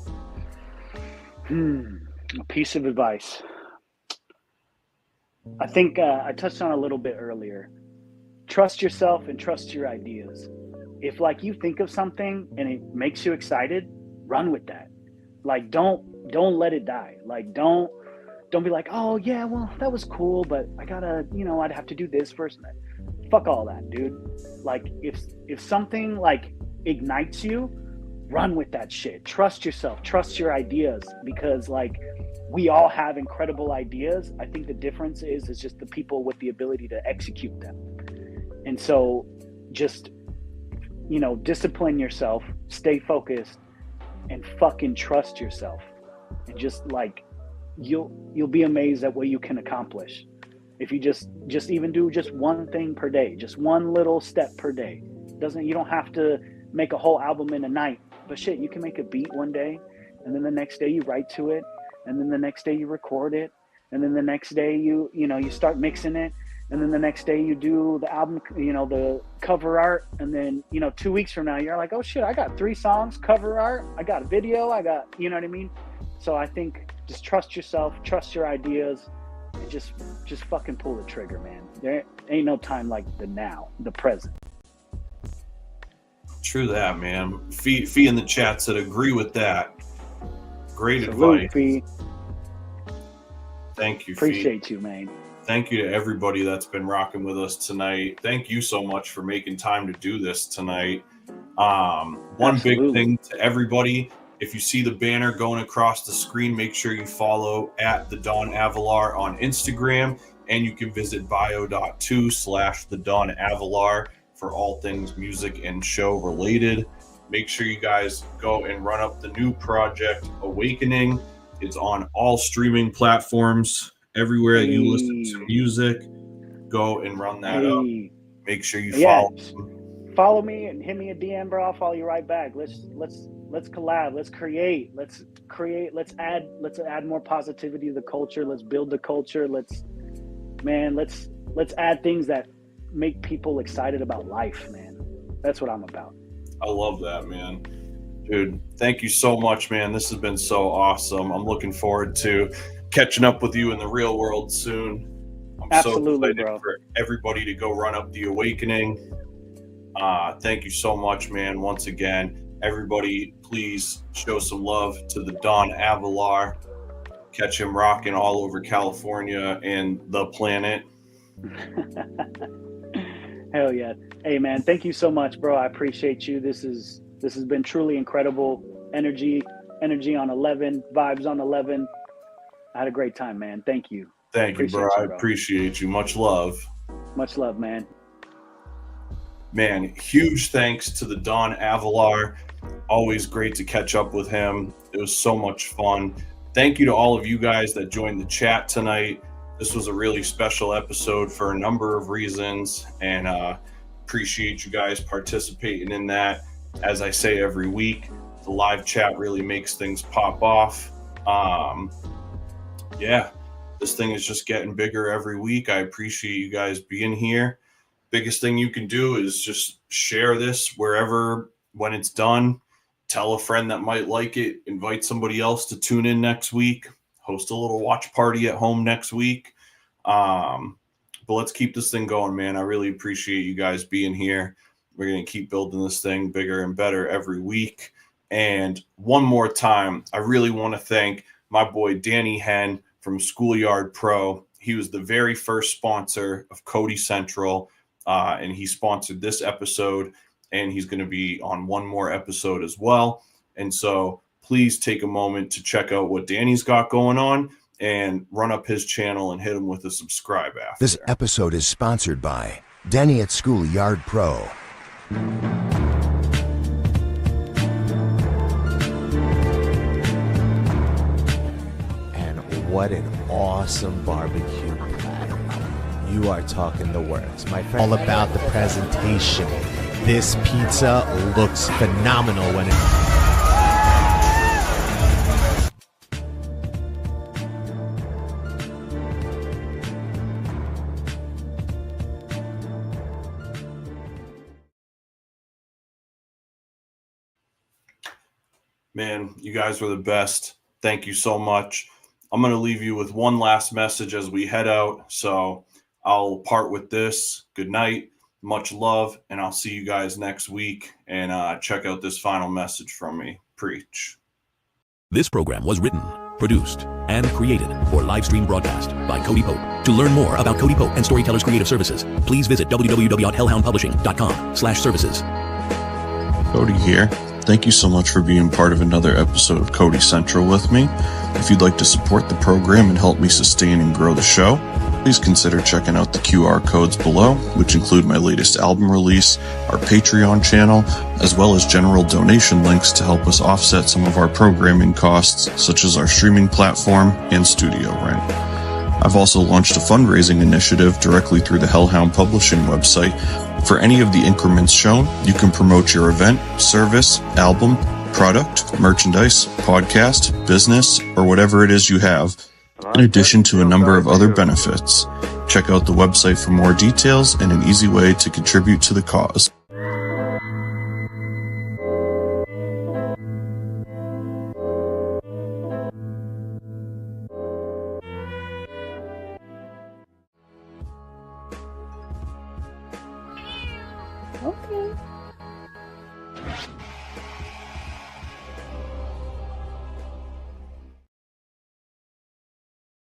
A piece of advice. I think I touched on a little bit earlier. Trust yourself and trust your ideas. If like you think of something and it makes you excited, run with that. Like don't let it die. Like don't be like, oh yeah, well that was cool, but I gotta, I'd have to do this first. Fuck all that, dude. Like if something like ignites you, run with that shit. Trust yourself, trust your ideas, because like we all have incredible ideas. I think the difference is just the people with the ability to execute them. And so just, discipline yourself, stay focused, and fucking trust yourself. And just like, you'll be amazed at what you can accomplish. If you just even do just one thing per day, just one little step per day. You don't have to make a whole album in a night, but shit, you can make a beat one day, and then the next day you write to it, and then the next day you record it, and then the next day you start mixing it, and then the next day you do the album, the cover art, and then 2 weeks from now you're like, oh shit, I got 3 songs, cover art, I got a video, I got, you know what I mean? So I think just trust yourself, trust your ideas, and just fucking pull the trigger, man. There ain't no time like the now, the present. True that, man. Fee in the chat said agree with that. Great Salute, advice. Fee. Thank you, Appreciate Fee. you, man. Thank you to everybody that's been rocking with us tonight. Thank you so much for making time to do this tonight. One big thing to everybody, if you see the banner going across the screen, make sure you follow at the Don Avelar on Instagram, and you can visit bio.to/the Don Avelar for all things music and show related. Make sure you guys go and run up the new project, Awakening. It's on all streaming platforms, everywhere that you listen to music. Go and run that up. Make sure you follow. Follow me and hit me a DM, bro. I'll follow you right back. Let's collab. Let's create. Let's add more positivity to the culture. Let's build the culture. Let's add things that make people excited about life, man. That's what I'm about. I love that, man. Dude, thank you so much, man. This has been so awesome. I'm looking forward to catching up with you in the real world soon. I'm Absolutely, so excited bro. for everybody to go run up the Awakening. Thank you so much, man. Once again, everybody, please show some love to the Don Avelar. Catch him rocking all over California and the planet. Hell yeah. Hey, man, thank you so much, bro. I appreciate you. This has been truly incredible. Energy on 11, vibes on 11. I had a great time, man. Thank you. Thank you, bro. I appreciate you. Much love. Much love, man. Man, huge thanks to the Don Avelar. Always great to catch up with him. It was so much fun. thank you to all of you guys that joined the chat tonight. This was a really special episode for a number of reasons, and appreciate you guys participating in that. As I say every week, the live chat really makes things pop off. Yeah, this thing is just getting bigger every week. I appreciate you guys being here. Biggest thing you can do is just share this wherever, when it's done. Tell a friend that might like it. Invite somebody else to tune in next week. Host a little watch party at home next week. But let's keep this thing going, man. I really appreciate you guys being here. We're going to keep building this thing bigger and better every week. And one more time, I really want to thank my boy Danny Henn from Schoolyard Pro. He was the very first sponsor of Cody Central, and he sponsored this episode, and he's going to be on one more episode as well. And so please take a moment to check out what Danny's got going on and run up his channel and hit him with a subscribe after. This episode is sponsored by Danny at Schoolyard Pro. And what an awesome barbecue platter. You are talking the works, my friend. All about the presentation. This pizza looks phenomenal when it... Man, you guys were the best. Thank you so much. I'm going to leave you with one last message as we head out. So I'll part with this. Good night. Much love. And I'll see you guys next week. And check out this final message from me. Preach. This program was written, produced, and created for live stream broadcast by Cody Pope. To learn more about Cody Pope and Storytellers Creative Services, please visit www.hellhoundpublishing.com/services. Cody here. Thank you so much for being part of another episode of Cody Central with me. If you'd like to support the program and help me sustain and grow the show, please consider checking out the QR codes below, which include my latest album release, our Patreon channel, as well as general donation links to help us offset some of our programming costs, such as our streaming platform and studio rent. I've also launched a fundraising initiative directly through the Hellhound Publishing website. For any of the increments shown, you can promote your event, service, album, product, merchandise, podcast, business, or whatever it is you have, in addition to a number of other benefits. Check out the website for more details and an easy way to contribute to the cause.